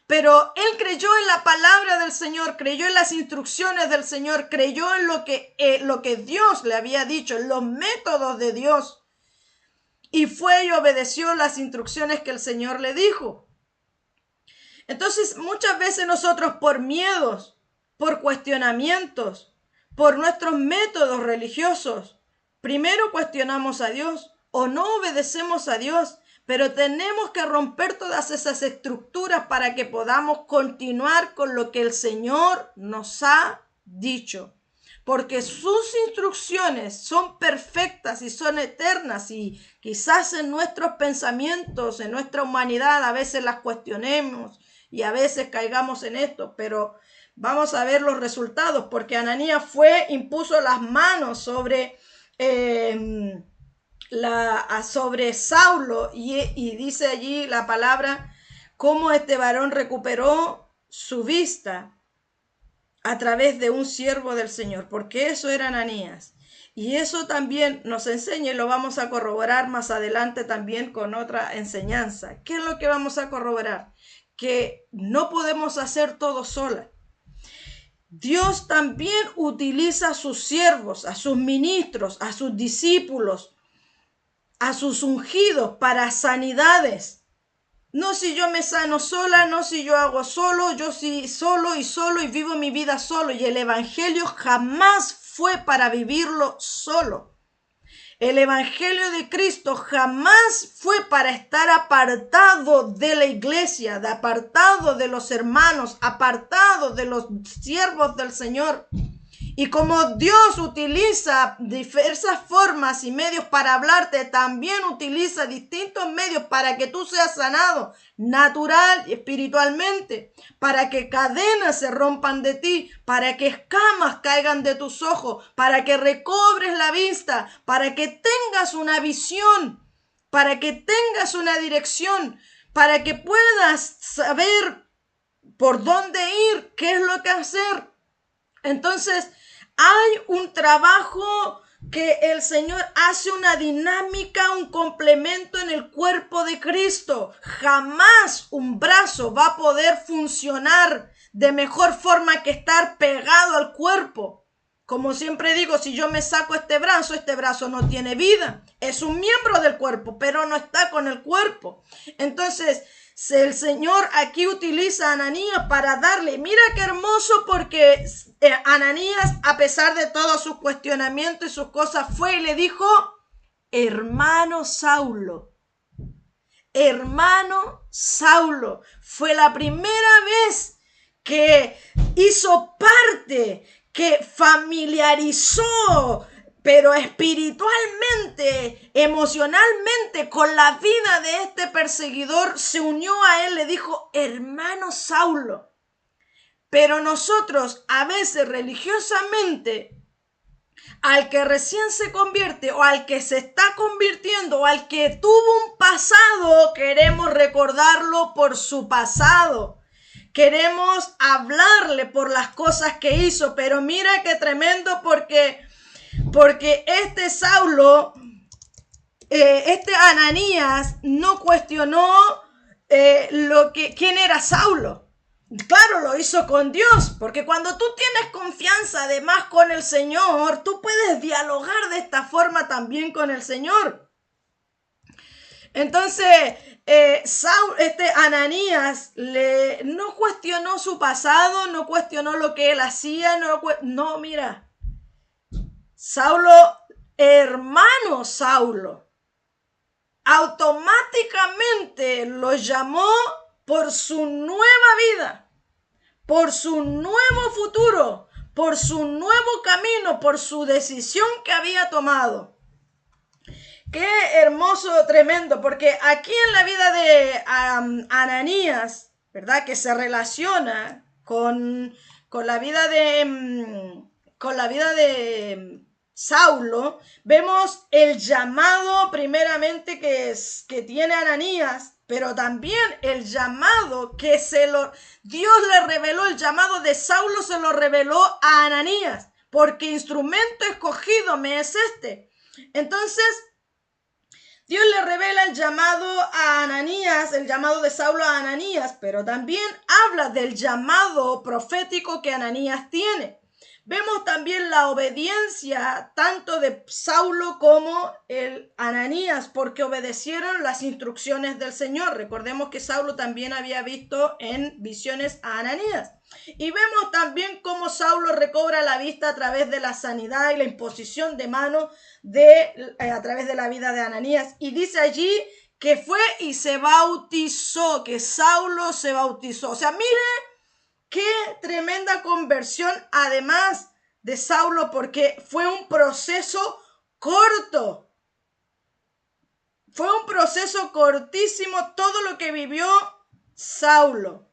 Pero él creyó en la palabra del Señor, creyó en las instrucciones del Señor, creyó en lo que Dios le había dicho, en los métodos de Dios. Y fue y obedeció las instrucciones que el Señor le dijo. Entonces, muchas veces nosotros por miedos, por cuestionamientos, por nuestros métodos religiosos. Primero cuestionamos a Dios o no obedecemos a Dios, pero tenemos que romper todas esas estructuras para que podamos continuar con lo que el Señor nos ha dicho. Porque sus instrucciones son perfectas y son eternas, y quizás en nuestros pensamientos, en nuestra humanidad, a veces las cuestionemos y a veces caigamos en esto, pero vamos a ver los resultados, porque Ananías impuso las manos sobre Saulo, y dice allí la palabra cómo este varón recuperó su vista a través de un siervo del Señor, porque eso era Ananías. Y eso también nos enseña, y lo vamos a corroborar más adelante también con otra enseñanza. ¿Qué es lo que vamos a corroborar? Que no podemos hacer todo sola. Dios también utiliza a sus siervos, a sus ministros, a sus discípulos, a sus ungidos para sanidades. No si yo me sano sola, no si yo hago solo, yo sí solo y vivo mi vida solo. Y el evangelio jamás fue para vivirlo solo. El evangelio de Cristo jamás fue para estar apartado de la iglesia, apartado de los hermanos, apartado de los siervos del Señor. Y como Dios utiliza diversas formas y medios para hablarte, también utiliza distintos medios para que tú seas sanado natural y espiritualmente, para que cadenas se rompan de ti, para que escamas caigan de tus ojos, para que recobres la vista, para que tengas una visión, para que tengas una dirección, para que puedas saber por dónde ir, qué es lo que hacer. Entonces, hay un trabajo que el Señor hace, una dinámica, un complemento en el cuerpo de Cristo. Jamás un brazo va a poder funcionar de mejor forma que estar pegado al cuerpo. Como siempre digo, si yo me saco este brazo no tiene vida. Es un miembro del cuerpo, pero no está con el cuerpo. Entonces, el Señor aquí utiliza a Ananías para darle, mira qué hermoso, porque Ananías, a pesar de todos sus cuestionamientos y sus cosas, fue y le dijo, hermano Saulo, fue la primera vez que hizo parte, que familiarizó, pero espiritualmente, emocionalmente, con la vida de este perseguidor, se unió a él, le dijo, hermano Saulo. Pero nosotros, a veces religiosamente, al que recién se convierte, o al que se está convirtiendo, o al que tuvo un pasado, queremos recordarlo por su pasado. Queremos hablarle por las cosas que hizo, pero mira qué tremendo, porque este Saulo, este Ananías, no cuestionó quién era Saulo. Claro, lo hizo con Dios, porque cuando tú tienes confianza además con el Señor, tú puedes dialogar de esta forma también con el Señor. Entonces, Ananías no cuestionó su pasado, no cuestionó lo que él hacía, no, mira. Saulo, hermano Saulo, automáticamente lo llamó por su nueva vida, por su nuevo futuro, por su nuevo camino, por su decisión que había tomado. Qué hermoso, tremendo, porque aquí en la vida de Ananías, ¿verdad? Que se relaciona con la vida de Saulo, vemos el llamado primeramente que tiene Ananías, pero también el llamado que Dios le reveló, el llamado de Saulo se lo reveló a Ananías, porque instrumento escogido me es este. Entonces, Dios le revela el llamado a Ananías, el llamado de Saulo a Ananías, pero también habla del llamado profético que Ananías tiene. Vemos también la obediencia tanto de Saulo como el Ananías, porque obedecieron las instrucciones del Señor. Recordemos que Saulo también había visto en visiones a Ananías. Y vemos también cómo Saulo recobra la vista a través de la sanidad y la imposición de manos a través de la vida de Ananías. Y dice allí que fue y se bautizó, que Saulo se bautizó. O sea, mire qué tremenda conversión, además de Saulo, porque fue un proceso corto. Fue un proceso cortísimo todo lo que vivió Saulo.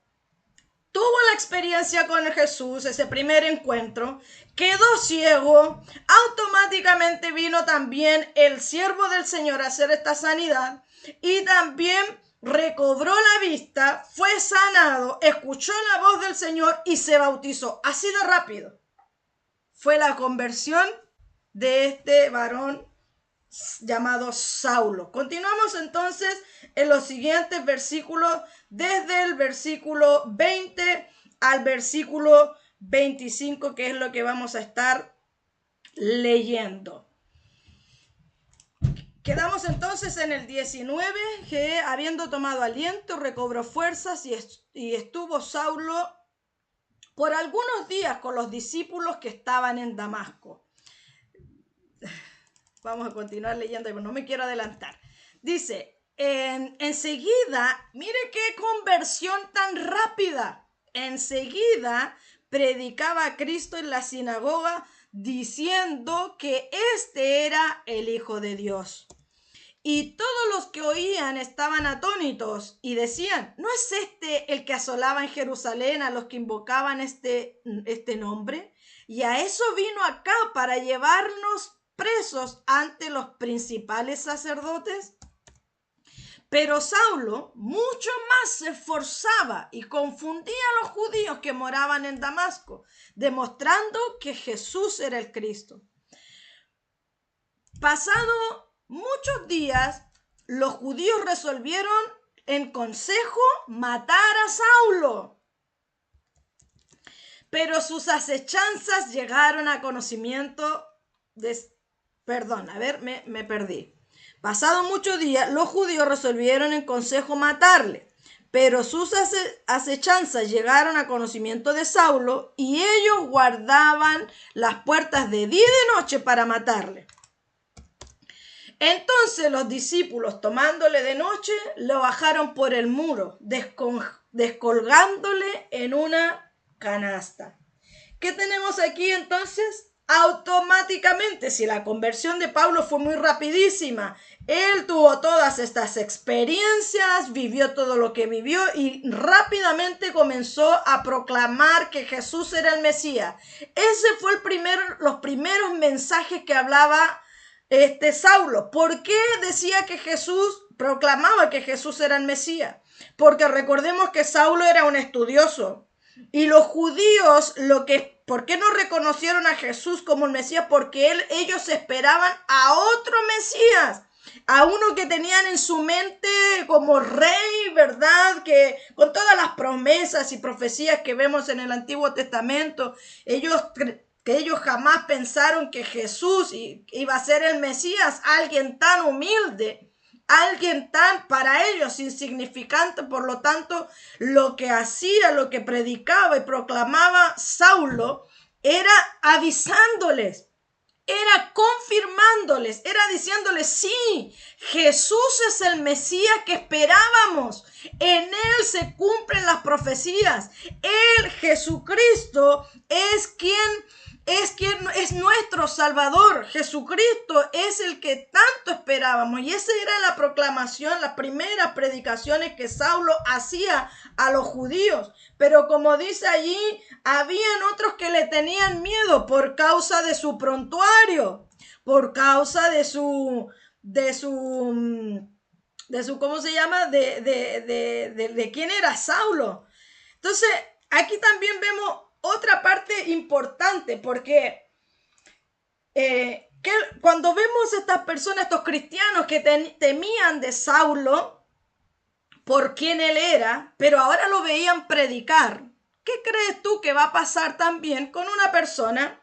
Tuvo la experiencia con Jesús, ese primer encuentro, quedó ciego, automáticamente vino también el siervo del Señor a hacer esta sanidad y también recobró la vista, fue sanado, escuchó la voz del Señor y se bautizó. Así de rápido fue la conversión de este varón llamado Saulo. Continuamos entonces en los siguientes versículos, desde el versículo 20 al versículo 25, que es lo que vamos a estar leyendo. Quedamos entonces en el 19, que habiendo tomado aliento, recobró fuerzas y estuvo Saulo por algunos días con los discípulos que estaban en Damasco. Vamos a continuar leyendo, no me quiero adelantar. Dice, enseguida, mire qué conversión tan rápida. Enseguida predicaba a Cristo en la sinagoga diciendo que este era el Hijo de Dios. Y todos los que oían estaban atónitos y decían, ¿no es este el que asolaba en Jerusalén a los que invocaban este nombre? Y a eso vino acá para llevarnos presos ante los principales sacerdotes. Pero Saulo mucho más se esforzaba y confundía a los judíos que moraban en Damasco, demostrando que Jesús era el Cristo. Pasado muchos días, los judíos resolvieron en consejo matar a Saulo. Pero sus acechanzas llegaron a conocimiento de... me perdí. Pasado muchos días, los judíos resolvieron en consejo matarle, pero sus acechanzas llegaron a conocimiento de Saulo y ellos guardaban las puertas de día y de noche para matarle. Entonces los discípulos, tomándole de noche, lo bajaron por el muro, descolgándole en una canasta. ¿Qué tenemos aquí entonces? Automáticamente, si la conversión de Pablo fue muy rapidísima, él tuvo todas estas experiencias, vivió todo lo que vivió y rápidamente comenzó a proclamar que Jesús era el Mesías. Ese fue los primeros mensajes que hablaba Saulo. ¿Por qué decía que proclamaba que Jesús era el Mesías? Porque recordemos que Saulo era un estudioso y los judíos ¿por qué no reconocieron a Jesús como el Mesías? Porque ellos esperaban a otro Mesías, a uno que tenían en su mente como rey, ¿verdad? Que con todas las promesas y profecías que vemos en el Antiguo Testamento, que ellos jamás pensaron que Jesús iba a ser el Mesías, alguien tan humilde, alguien tan para ellos insignificante. Por lo tanto, lo que hacía, lo que predicaba y proclamaba Saulo era avisándoles, era confirmándoles, era diciéndoles, sí, Jesús es el Mesías que esperábamos. En él se cumplen las profecías. Él, Jesucristo, es nuestro Salvador. Jesucristo es el que tanto esperábamos. Y esa era la proclamación, las primeras predicaciones que Saulo hacía a los judíos. Pero como dice allí, habían otros que le tenían miedo por causa de su prontuario, por causa de su ¿cómo se llama? De quién era Saulo. Entonces, aquí también vemos otra parte importante, porque cuando vemos estas personas, estos cristianos que temían de Saulo por quién él era, pero ahora lo veían predicar, ¿qué crees tú que va a pasar también con una persona?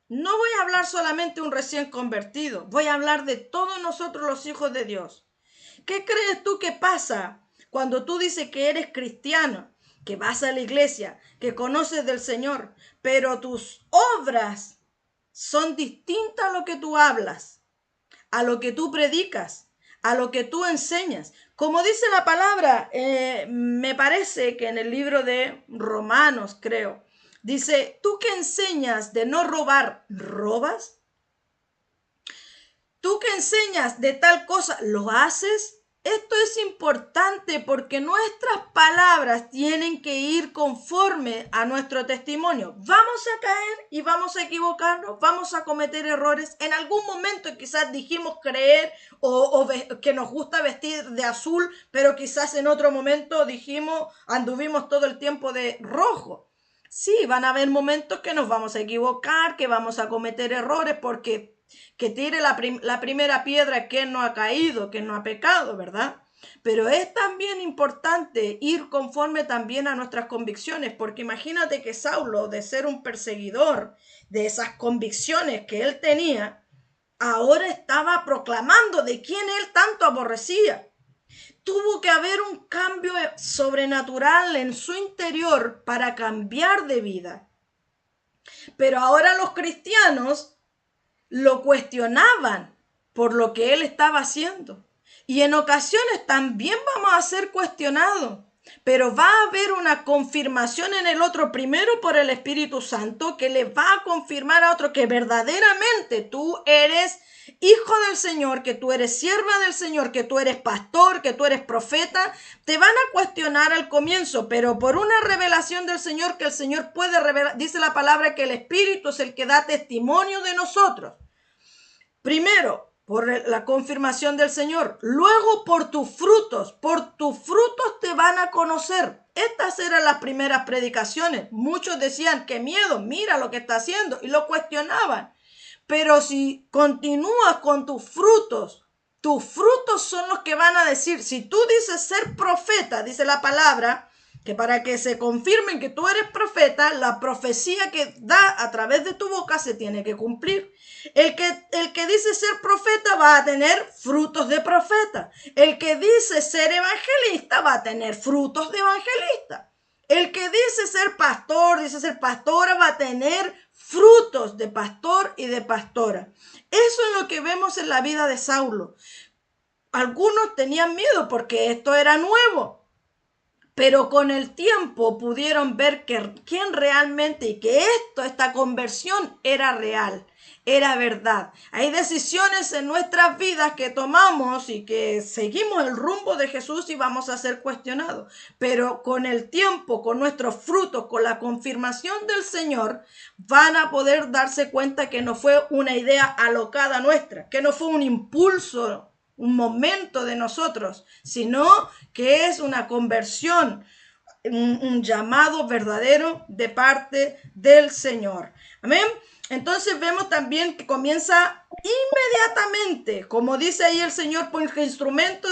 No voy a hablar solamente de un recién convertido, voy a hablar de todos nosotros los hijos de Dios. ¿Qué crees tú que pasa cuando tú dices que eres cristiano, que vas a la iglesia, que conoces del Señor, pero tus obras son distintas a lo que tú hablas, a lo que tú predicas, a lo que tú enseñas? Como dice la palabra, me parece que en el libro de Romanos, creo, dice, ¿tú que enseñas de no robar, robas? ¿Tú que enseñas de tal cosa, lo haces? Esto es importante porque nuestras palabras tienen que ir conforme a nuestro testimonio. Vamos a caer y vamos a equivocarnos, vamos a cometer errores. En algún momento quizás dijimos creer o que nos gusta vestir de azul, pero quizás en otro momento anduvimos todo el tiempo de rojo. Sí, van a haber momentos que nos vamos a equivocar, que vamos a cometer errores porque que tire la primera piedra que no ha caído, que no ha pecado, ¿verdad? Pero es también importante ir conforme también a nuestras convicciones, porque imagínate que Saulo, de ser un perseguidor de esas convicciones que él tenía, ahora estaba proclamando de quién él tanto aborrecía. Tuvo que haber un cambio sobrenatural en su interior para cambiar de vida. Pero ahora los cristianos lo cuestionaban por lo que él estaba haciendo. Y en ocasiones también vamos a ser cuestionados, pero va a haber una confirmación en el otro, primero por el Espíritu Santo, que le va a confirmar a otro que verdaderamente tú eres hijo del Señor, que tú eres sierva del Señor, que tú eres pastor, que tú eres profeta. Te van a cuestionar al comienzo, pero por una revelación del Señor, que el Señor puede revelar. Dice la palabra que el Espíritu es el que da testimonio de nosotros. Primero, por la confirmación del Señor. Luego, por tus frutos te van a conocer. Estas eran las primeras predicaciones. Muchos decían, qué miedo, mira lo que está haciendo, y lo cuestionaban. Pero si continúas con tus frutos son los que van a decir. Si tú dices ser profeta, dice la palabra, que para que se confirmen que tú eres profeta, la profecía que da a través de tu boca se tiene que cumplir. El que dice ser profeta va a tener frutos de profeta. El que dice ser evangelista va a tener frutos de evangelista. El que dice ser pastor, dice ser pastora, va a tener frutos de pastor y de pastora. Eso es lo que vemos en la vida de Saulo. Algunos tenían miedo porque esto era nuevo, pero con el tiempo pudieron ver quién realmente y que esta conversión era real, era verdad. Hay decisiones en nuestras vidas que tomamos y que seguimos el rumbo de Jesús y vamos a ser cuestionados. Pero con el tiempo, con nuestros frutos, con la confirmación del Señor, van a poder darse cuenta que no fue una idea alocada nuestra, que no fue un impulso, un momento de nosotros, sino que es una conversión, un llamado verdadero de parte del Señor. Amén. Entonces vemos también que comienza inmediatamente, como dice ahí el Señor, por el instrumento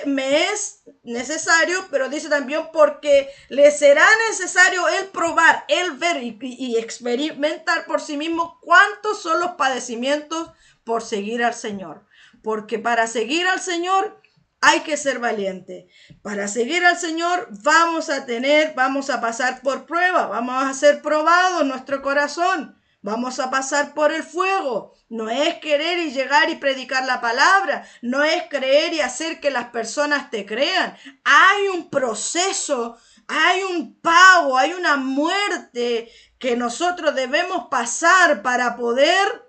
me es necesario, pero dice también porque le será necesario él probar, él ver y experimentar por sí mismo cuántos son los padecimientos por seguir al Señor. Porque para seguir al Señor hay que ser valiente. Para seguir al Señor vamos a pasar por prueba, vamos a ser probados nuestro corazón, vamos a pasar por el fuego. No es querer y llegar y predicar la palabra, no es creer y hacer que las personas te crean. Hay un proceso, hay un pago, hay una muerte que nosotros debemos pasar para poder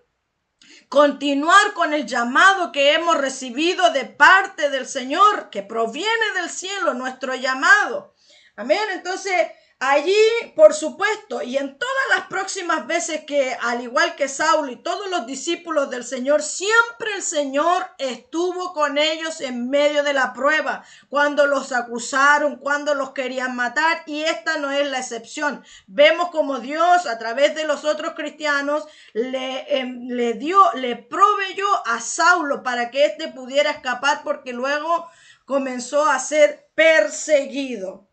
continuar con el llamado que hemos recibido de parte del Señor, que proviene del cielo, nuestro llamado. Amén. Entonces, allí, por supuesto, y en todas las próximas veces que, al igual que Saulo y todos los discípulos del Señor, siempre el Señor estuvo con ellos en medio de la prueba, cuando los acusaron, cuando los querían matar, y esta no es la excepción. Vemos como Dios, a través de los otros cristianos, le proveyó a Saulo para que éste pudiera escapar, porque luego comenzó a ser perseguido.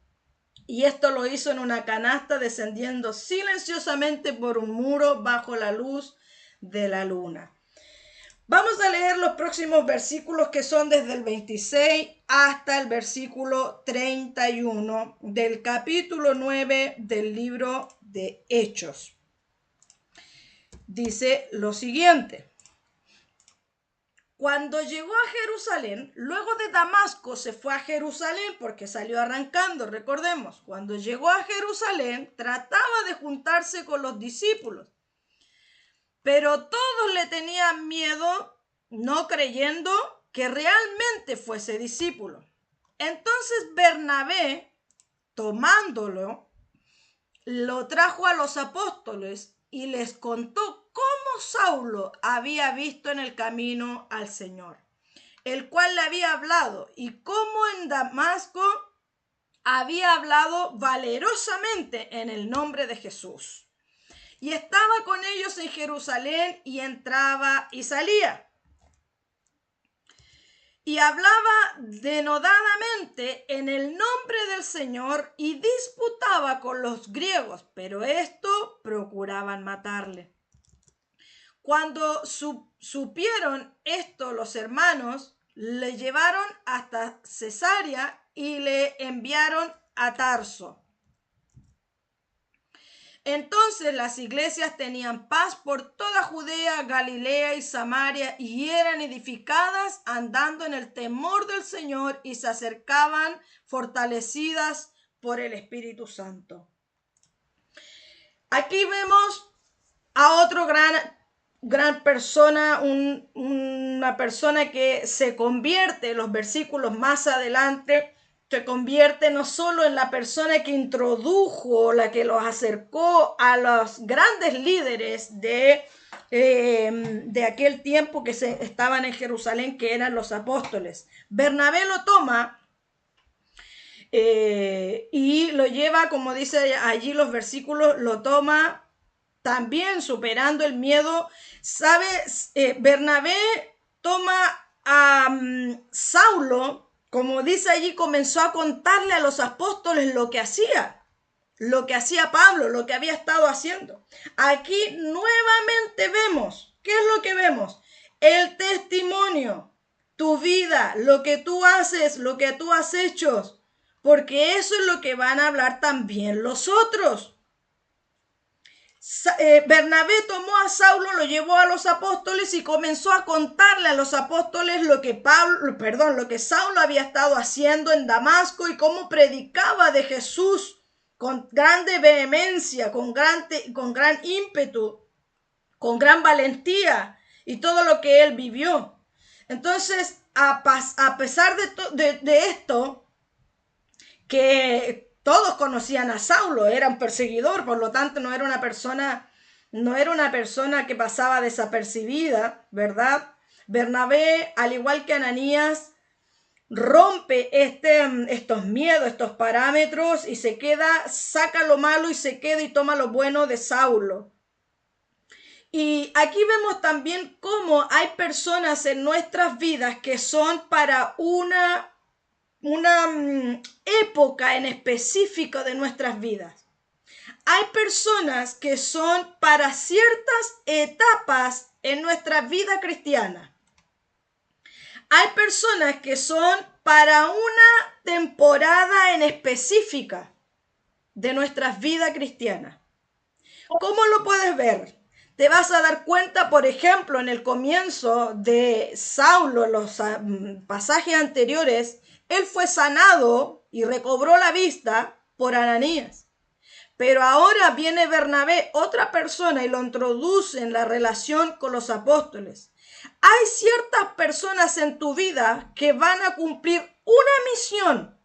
y esto lo hizo en una canasta, descendiendo silenciosamente por un muro bajo la luz de la luna. Vamos a leer los próximos versículos, que son desde el 26 hasta el versículo 31 del capítulo 9 del libro de Hechos. Dice lo siguiente: cuando llegó a Jerusalén, luego de Damasco se fue a Jerusalén porque salió arrancando, recordemos. Cuando llegó a Jerusalén, trataba de juntarse con los discípulos, pero todos le tenían miedo, no creyendo que realmente fuese discípulo. Entonces Bernabé, tomándolo, lo trajo a los apóstoles y les contó cómo Saulo había visto en el camino al Señor, el cual le había hablado, y cómo en Damasco había hablado valerosamente en el nombre de Jesús. Y estaba con ellos en Jerusalén, y entraba y salía. Y hablaba denodadamente en el nombre del Señor, y disputaba con los griegos, pero esto procuraban matarle. Cuando supieron esto los hermanos, le llevaron hasta Cesarea y le enviaron a Tarso. Entonces las iglesias tenían paz por toda Judea, Galilea y Samaria, y eran edificadas andando en el temor del Señor, y se acercaban fortalecidas por el Espíritu Santo. Aquí vemos a otro gran persona, una persona que se convierte, en los versículos más adelante, se convierte no solo en la persona que introdujo, la que los acercó a los grandes líderes de aquel tiempo que estaban en Jerusalén, que eran los apóstoles. Bernabé lo toma y lo lleva, como dice allí los versículos, lo toma también superando el miedo. ¿Sabes? Bernabé toma a Saulo, como dice allí, comenzó a contarle a los apóstoles lo que hacía Pablo, lo que había estado haciendo. Aquí nuevamente vemos, ¿qué es lo que vemos? El testimonio, tu vida, lo que tú haces, lo que tú has hecho, porque eso es lo que van a hablar también los otros. Bernabé tomó a Saulo, lo llevó a los apóstoles y comenzó a contarle a los apóstoles lo que Saulo había estado haciendo en Damasco, y cómo predicaba de Jesús con grande vehemencia, con gran ímpetu, con gran valentía, y todo lo que él vivió. Entonces, a pesar de esto, que todos conocían a Saulo, era un perseguidor, por lo tanto no era una persona que pasaba desapercibida, ¿verdad? Bernabé, al igual que Ananías, rompe estos miedos, estos parámetros, y saca lo malo y se queda y toma lo bueno de Saulo. Y aquí vemos también cómo hay personas en nuestras vidas que son para una época en específico de nuestras vidas. Hay personas que son para ciertas etapas en nuestra vida cristiana. Hay personas que son para una temporada en específica de nuestras vidas cristianas. ¿Cómo lo puedes ver? Te vas a dar cuenta, por ejemplo, en el comienzo de Saulo, en los pasajes anteriores, él fue sanado y recobró la vista por Ananías. Pero ahora viene Bernabé, otra persona, y lo introduce en la relación con los apóstoles. Hay ciertas personas en tu vida que van a cumplir una misión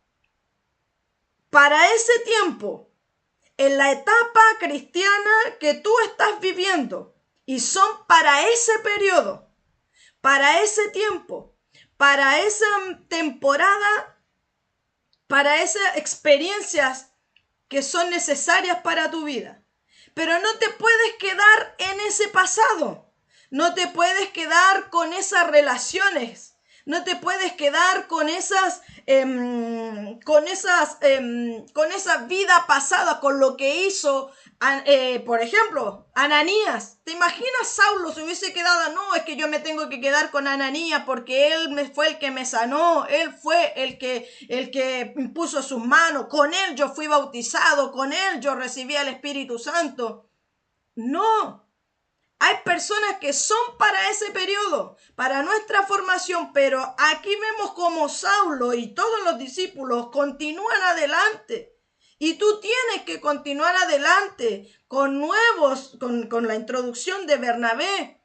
para ese tiempo, en la etapa cristiana que tú estás viviendo, y son para ese periodo, para ese tiempo, para esa temporada, para esas experiencias que son necesarias para tu vida. Pero no te puedes quedar en ese pasado, no te puedes quedar con esas relaciones, No te puedes quedar con con esa vida pasada, con lo que hizo, por ejemplo, Ananías. ¿Te imaginas Saulo se hubiese quedado? No, es que yo me tengo que quedar con Ananías porque fue el que me sanó, él fue el que impuso sus manos, con él yo fui bautizado, con él yo recibí al Espíritu Santo. No. Hay personas que son para ese periodo, para nuestra formación, pero aquí vemos como Saulo y todos los discípulos continúan adelante. Y tú tienes que continuar adelante con la introducción de Bernabé.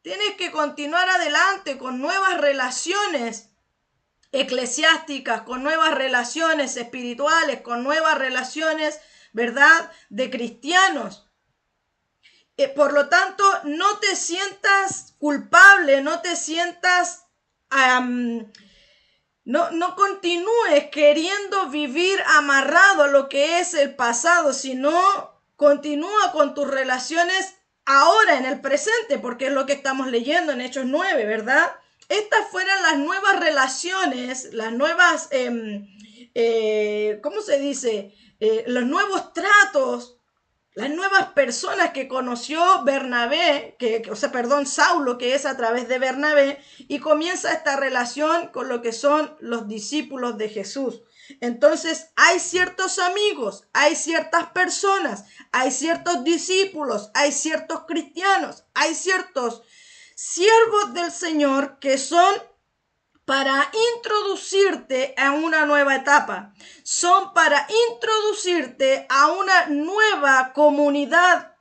Tienes que continuar adelante con nuevas relaciones eclesiásticas, con nuevas relaciones espirituales, con nuevas relaciones, ¿verdad?, de cristianos. Por lo tanto, no te sientas culpable, no te sientas, no continúes queriendo vivir amarrado a lo que es el pasado, sino continúa con tus relaciones ahora, en el presente, porque es lo que estamos leyendo en Hechos 9, ¿verdad? Estas fueran las nuevas relaciones, las nuevas, ¿cómo se dice? Los nuevos tratos, las nuevas personas que conoció Bernabé, Saulo, que es a través de Bernabé, y comienza esta relación con lo que son los discípulos de Jesús. Entonces hay ciertos amigos, hay ciertas personas, hay ciertos discípulos, hay ciertos cristianos, hay ciertos siervos del Señor que son para introducirte a una nueva etapa, son para introducirte a una nueva comunidad,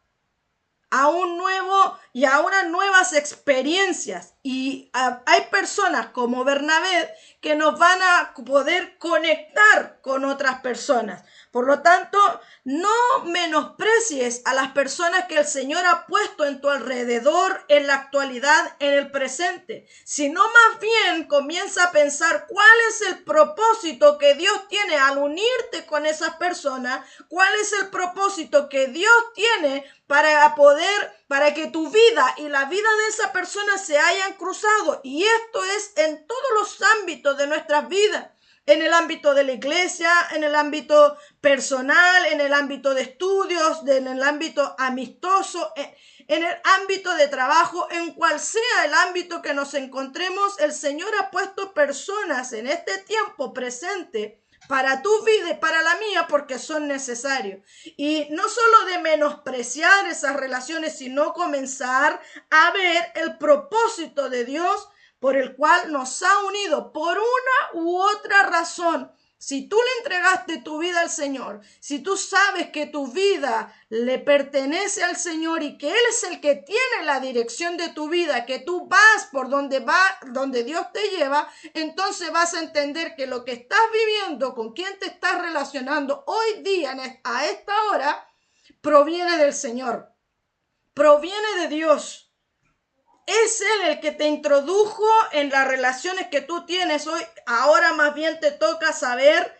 a un nuevo y a unas nuevas experiencias. Y hay personas como Bernabé que nos van a poder conectar con otras personas. Por lo tanto, no menosprecies a las personas que el Señor ha puesto en tu alrededor en la actualidad, en el presente, sino más bien comienza a pensar cuál es el propósito que Dios tiene al unirte con esas personas, cuál es el propósito que Dios tiene para que tu vida y la vida de esa persona se hayan cruzado. Y esto es en todos los ámbitos de nuestras vidas. En el ámbito de la iglesia, en el ámbito personal, en el ámbito de estudios, en el ámbito amistoso, en el ámbito de trabajo, en cual sea el ámbito que nos encontremos, el Señor ha puesto personas en este tiempo presente para tu vida y para la mía, porque son necesarios. Y no solo de menospreciar esas relaciones, sino comenzar a ver el propósito de Dios por el cual nos ha unido por una u otra razón. Si tú le entregaste tu vida al Señor, si tú sabes que tu vida le pertenece al Señor y que Él es el que tiene la dirección de tu vida, que tú vas por donde Dios te lleva, entonces vas a entender que lo que estás viviendo, con quien te estás relacionando hoy día, a esta hora, proviene del Señor, proviene de Dios. Es Él el que te introdujo en las relaciones que tú tienes hoy. Ahora más bien te toca saber,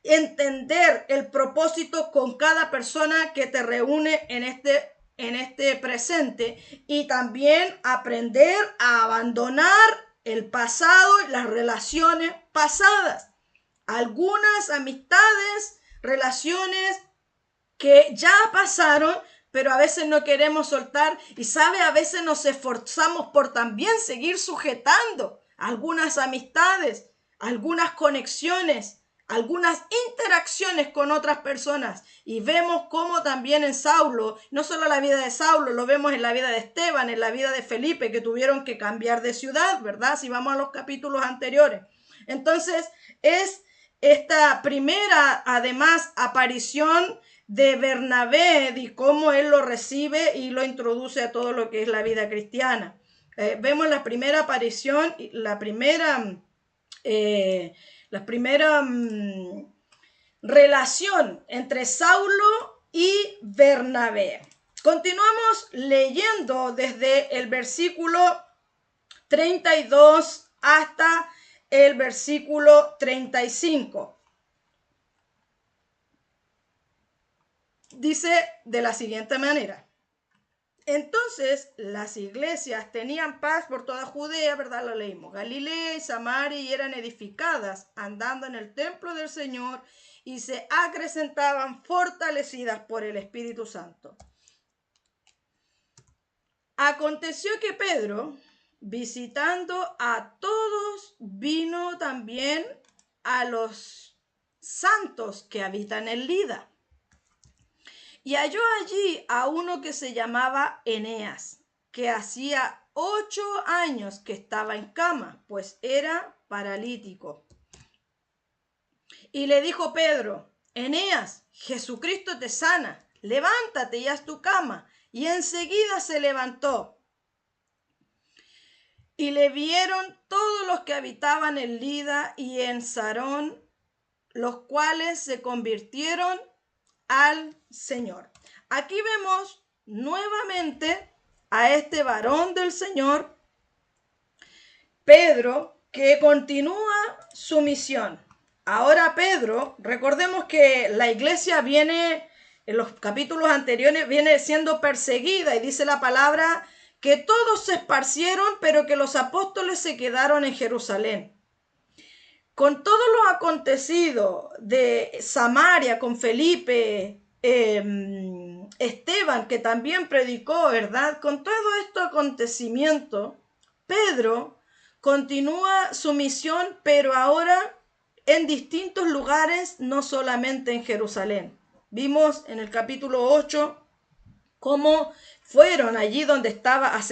entender el propósito con cada persona que te reúne en este presente, y también aprender a abandonar el pasado y las relaciones pasadas. Algunas amistades, relaciones que ya pasaron, pero a veces no queremos soltar, y a veces nos esforzamos por también seguir sujetando algunas amistades, algunas conexiones, algunas interacciones con otras personas. Y vemos cómo también en Saulo, no solo la vida de Saulo, lo vemos en la vida de Esteban, en la vida de Felipe, que tuvieron que cambiar de ciudad, ¿verdad? Si vamos a los capítulos anteriores. Entonces, es esta primera, además, aparición de Bernabé y cómo él lo recibe y lo introduce a todo lo que es la vida cristiana. Vemos la primera aparición, la primera relación entre Saulo y Bernabé. Continuamos leyendo desde el versículo 32 hasta el versículo 35. Dice de la siguiente manera: Entonces las iglesias tenían paz por toda Judea, ¿verdad? Lo leímos. Galilea y Samaria, y eran edificadas, andando en el templo del Señor, y se acrecentaban fortalecidas por el Espíritu Santo. Aconteció que Pedro, visitando a todos, vino también a los santos que habitan en Lida. Y halló allí a uno que se llamaba Eneas, que hacía 8 años que estaba en cama, pues era paralítico. Y le dijo Pedro: Eneas, Jesucristo te sana, levántate y haz tu cama. Y enseguida se levantó. Y le vieron todos los que habitaban en Lida y en Sarón, los cuales se convirtieron al Señor. Aquí vemos nuevamente a este varón del Señor, Pedro, que continúa su misión. Ahora Pedro, recordemos que la iglesia viene, en los capítulos anteriores, viene siendo perseguida, y dice la palabra que todos se esparcieron, pero que los apóstoles se quedaron en Jerusalén. Con todo lo acontecido de Samaria con Felipe, Esteban, que también predicó, ¿verdad? Con todo este acontecimiento, Pedro continúa su misión, pero ahora en distintos lugares, no solamente en Jerusalén. Vimos en el capítulo 8 cómo fueron allí donde estaba a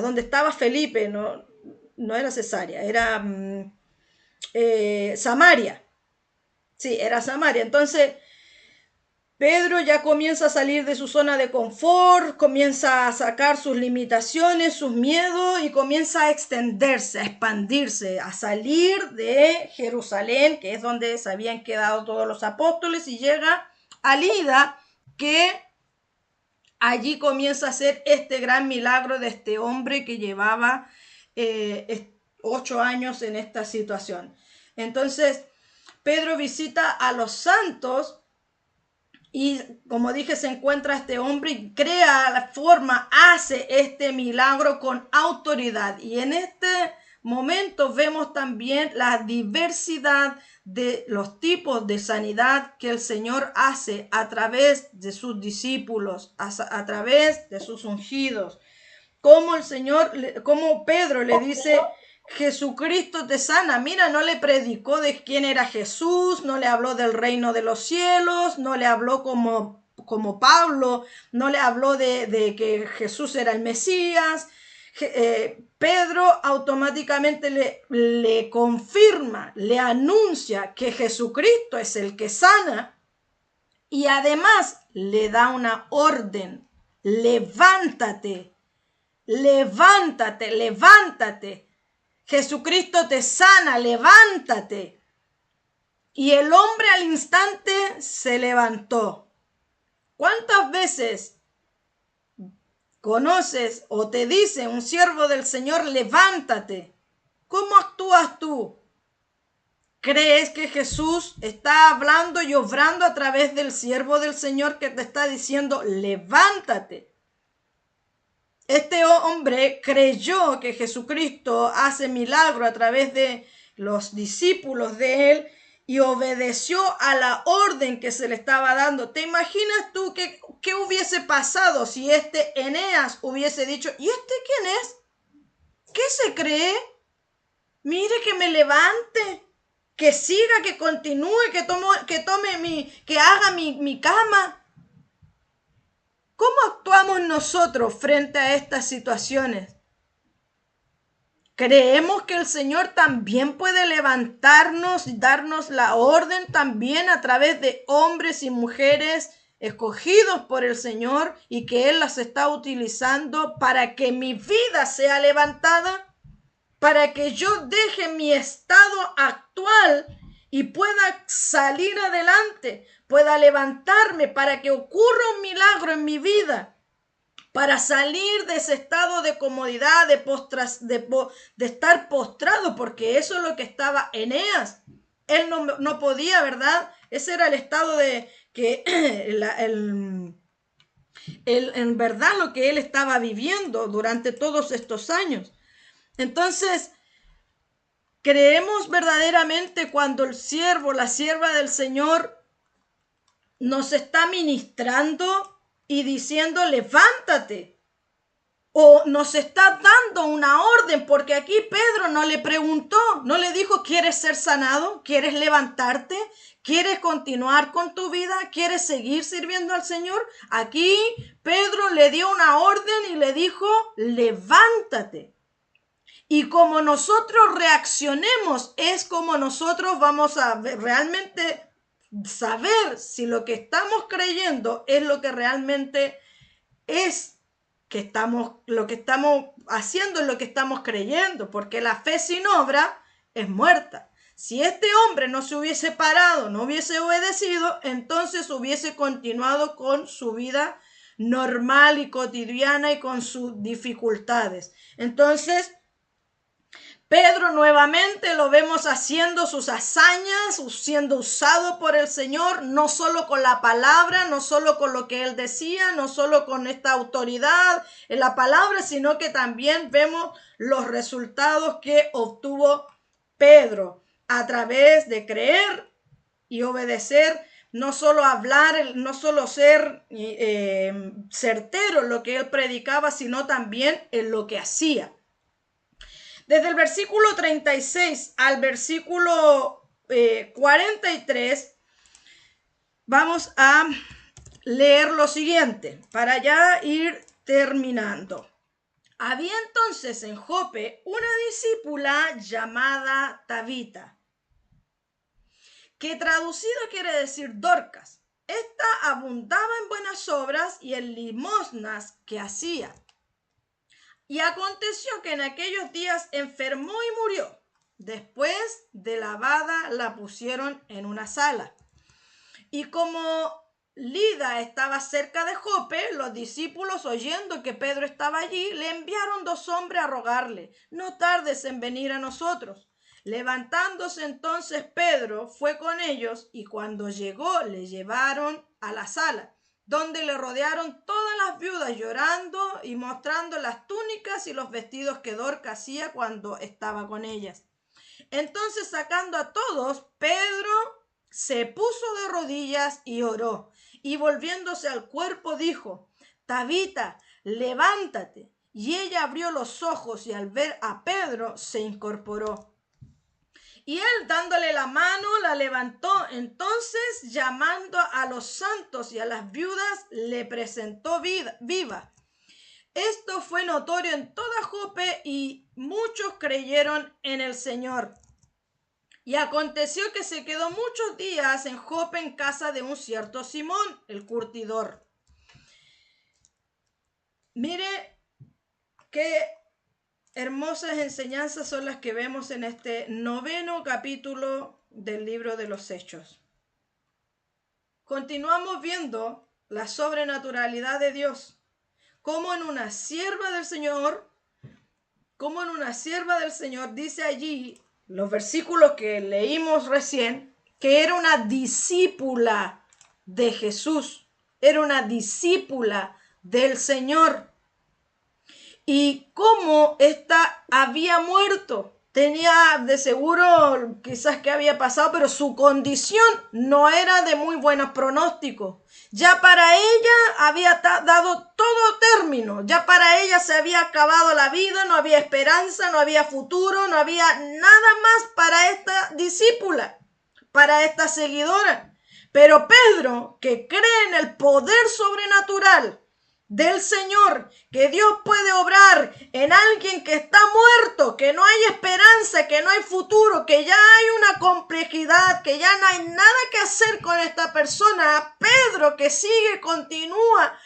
donde estaba Felipe, no era Cesarea, era Samaria. Sí, era Samaria. Entonces, Pedro ya comienza a salir de su zona de confort, comienza a sacar sus limitaciones, sus miedos, y comienza a extenderse, a expandirse, a salir de Jerusalén, que es donde se habían quedado todos los apóstoles, y llega a Lida, que allí comienza a hacer este gran milagro de este hombre que llevaba 8 años en esta situación. Entonces, Pedro visita a los santos y, como dije, se encuentra este hombre y crea la forma, hace este milagro con autoridad. Y en este momento vemos también la diversidad de los tipos de sanidad que el Señor hace a través de sus discípulos, a través de sus ungidos. Como el Señor, como Pedro le dice: Jesucristo te sana. Mira, no le predicó de quién era Jesús, no le habló del reino de los cielos, no le habló como Pablo, no le habló de que Jesús era el Mesías. Pedro automáticamente le confirma, le anuncia que Jesucristo es el que sana, y además le da una orden: levántate, levántate, levántate. Jesucristo te sana, levántate. Y el hombre al instante se levantó. ¿Cuántas veces conoces o te dice un siervo del Señor: levántate? ¿Cómo actúas tú? ¿Crees que Jesús está hablando y obrando a través del siervo del Señor que te está diciendo: levántate? Este hombre creyó que Jesucristo hace milagro a través de los discípulos de él y obedeció a la orden que se le estaba dando. ¿Te imaginas tú qué hubiese pasado si este Eneas hubiese dicho: ¿y este quién es? ¿Qué se cree? Mire, que me levante, que siga, que continúe, que haga mi cama. ¿Cómo actuamos nosotros frente a estas situaciones? ¿Creemos que el Señor también puede levantarnos y darnos la orden también a través de hombres y mujeres escogidos por el Señor, y que Él las está utilizando para que mi vida sea levantada, para que yo deje mi estado actual y pueda salir adelante, pueda levantarme, para que ocurra un milagro en mi vida, para salir de ese estado de comodidad, de estar postrado? Porque eso es lo que estaba Eneas. Él no podía, ¿verdad? Ese era el estado de que en verdad lo que él estaba viviendo durante todos estos años. Entonces, creemos verdaderamente cuando el siervo, la sierva del Señor nos está ministrando y diciendo, levántate. O nos está dando una orden, porque aquí Pedro no le preguntó, no le dijo, ¿quieres ser sanado? ¿Quieres levantarte? ¿Quieres continuar con tu vida? ¿Quieres seguir sirviendo al Señor? Aquí Pedro le dio una orden y le dijo, levántate. Y como nosotros reaccionemos, es como nosotros vamos a realmente saber si lo que estamos creyendo es lo que realmente es lo que estamos haciendo es lo que estamos creyendo, porque la fe sin obra es muerta. Si este hombre no se hubiese parado, no hubiese obedecido, entonces hubiese continuado con su vida normal y cotidiana y con sus dificultades. Entonces, Pedro nuevamente lo vemos haciendo sus hazañas, siendo usado por el Señor, no solo con la palabra, no solo con lo que él decía, no solo con esta autoridad en la palabra, sino que también vemos los resultados que obtuvo Pedro a través de creer y obedecer, no solo hablar, no solo ser certero en lo que él predicaba, sino también en lo que hacía. Desde el versículo 36 al versículo 43, vamos a leer lo siguiente, para ya ir terminando. Había entonces en Jope una discípula llamada Tabita, que traducido quiere decir Dorcas. Esta abundaba en buenas obras y en limosnas que hacía. Y aconteció que en aquellos días enfermó y murió. Después de lavada la pusieron en una sala. Y como Lida estaba cerca de Jope, los discípulos, oyendo que Pedro estaba allí, le enviaron 2 hombres a rogarle, no tardes en venir a nosotros. Levantándose entonces Pedro fue con ellos, y cuando llegó le llevaron a la sala, donde le rodearon todas las viudas llorando y mostrando las túnicas y los vestidos que Dorcas hacía cuando estaba con ellas. Entonces, sacando a todos, Pedro se puso de rodillas y oró, y volviéndose al cuerpo dijo, Tabita, levántate. Y ella abrió los ojos y al ver a Pedro se incorporó. Y él, dándole la mano, la levantó. Entonces, llamando a los santos y a las viudas, le presentó viva. Esto fue notorio en toda Jope y muchos creyeron en el Señor. Y aconteció que se quedó muchos días en Jope en casa de un cierto Simón, el curtidor. Mire qué hermosas enseñanzas son las que vemos en este 9º capítulo del libro de los Hechos. Continuamos viendo la sobrenaturalidad de Dios, como en una sierva del Señor, dice allí, los versículos que leímos recién, que era una discípula de Jesús, era una discípula del Señor. Y cómo ésta había muerto. Tenía de seguro quizás que había pasado, pero su condición no era de muy buenos pronósticos. Ya para ella había dado todo término. Ya para ella se había acabado la vida, no había esperanza, no había futuro, no había nada más para esta discípula, para esta seguidora. Pero Pedro, que cree en el poder sobrenatural del Señor, que Dios puede obrar en alguien que está muerto, que no hay esperanza, que no hay futuro, que ya hay una complejidad, que ya no hay nada que hacer con esta persona. Pedro, que continúa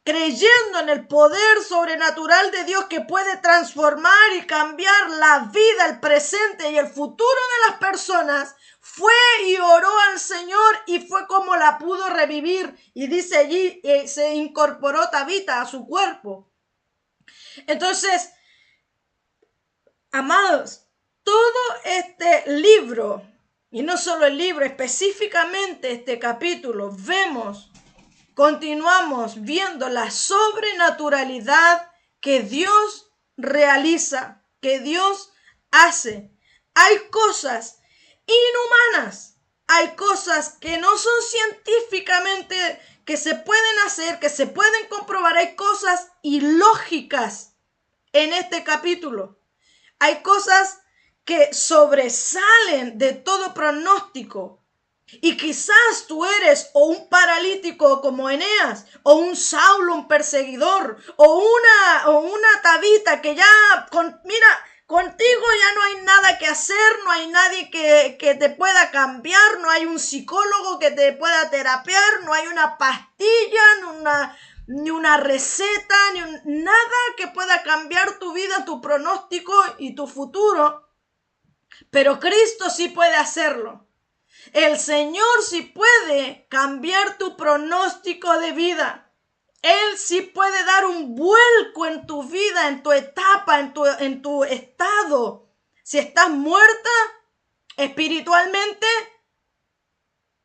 creyendo en el poder sobrenatural de Dios que puede transformar y cambiar la vida, el presente y el futuro de las personas, fue y oró al Señor y fue como la pudo revivir. Y dice allí, se incorporó Tabita a su cuerpo. Entonces, amados, todo este libro, y no solo el libro, específicamente este capítulo, vemos continuamos viendo la sobrenaturalidad que Dios realiza, que Dios hace. Hay cosas inhumanas, hay cosas que no son científicamente, que se pueden hacer, que se pueden comprobar. Hay cosas ilógicas en este capítulo. Hay cosas que sobresalen de todo pronóstico. Y quizás tú eres o un paralítico como Eneas, o un Saulo, un perseguidor, o una Tabita que ya, contigo ya no hay nada que hacer, no hay nadie que te pueda cambiar, no hay un psicólogo que te pueda terapiar, no hay una pastilla, ni una receta, nada que pueda cambiar tu vida, tu pronóstico y tu futuro. Pero Cristo sí puede hacerlo. El Señor sí puede cambiar tu pronóstico de vida. Él sí puede dar un vuelco en tu vida, en tu etapa, en tu estado. Si estás muerta espiritualmente,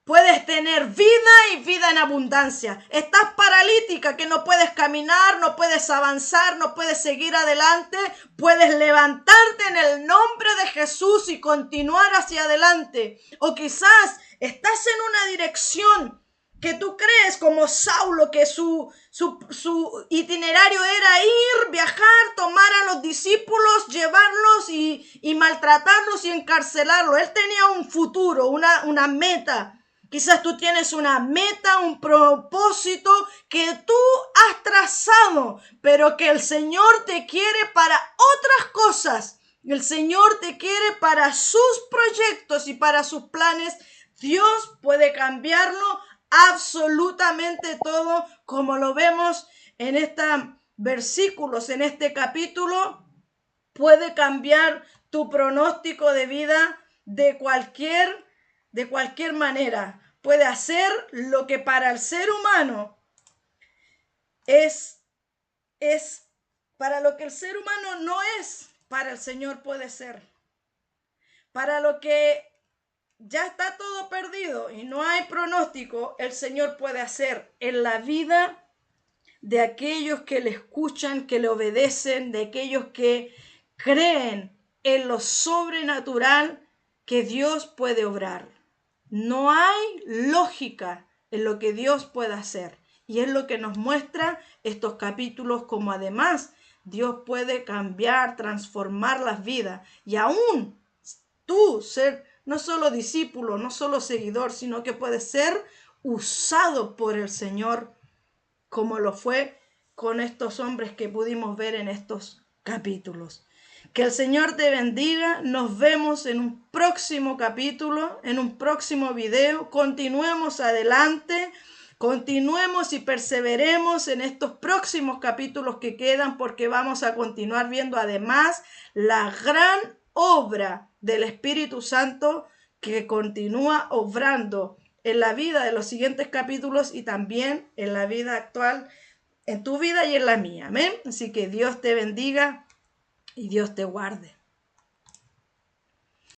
puedes tener vida y vida en abundancia. Estás paralítica, que no puedes caminar, no puedes avanzar, no puedes seguir adelante. Puedes levantarte en el nombre de Jesús y continuar hacia adelante. O quizás estás en una dirección que tú crees, como Saulo, que su itinerario era ir, viajar, tomar a los discípulos, llevarlos y maltratarlos y encarcelarlos. Él tenía un futuro, una meta. Quizás tú tienes una meta, un propósito que tú has trazado, pero que el Señor te quiere para otras cosas. El Señor te quiere para sus proyectos y para sus planes. Dios puede cambiarlo absolutamente todo, como lo vemos en estos versículos, en este capítulo. Puede cambiar tu pronóstico de vida de cualquier manera. Puede hacer lo que para el ser humano es para lo que el ser humano no es, para el Señor puede ser. Para lo que ya está todo perdido y no hay pronóstico, el Señor puede hacer en la vida de aquellos que le escuchan, que le obedecen, de aquellos que creen en lo sobrenatural que Dios puede obrar. No hay lógica en lo que Dios puede hacer. Y es lo que nos muestra estos capítulos, como además Dios puede cambiar, transformar las vidas. Y aún tú ser no solo discípulo, no solo seguidor, sino que puedes ser usado por el Señor, como lo fue con estos hombres que pudimos ver en estos capítulos. Que el Señor te bendiga. Nos vemos en un próximo capítulo, en un próximo video. Continuemos adelante, continuemos y perseveremos en estos próximos capítulos que quedan, porque vamos a continuar viendo además la gran obra del Espíritu Santo que continúa obrando en la vida de los siguientes capítulos y también en la vida actual, en tu vida y en la mía. Amén. Así que Dios te bendiga y Dios te guarde.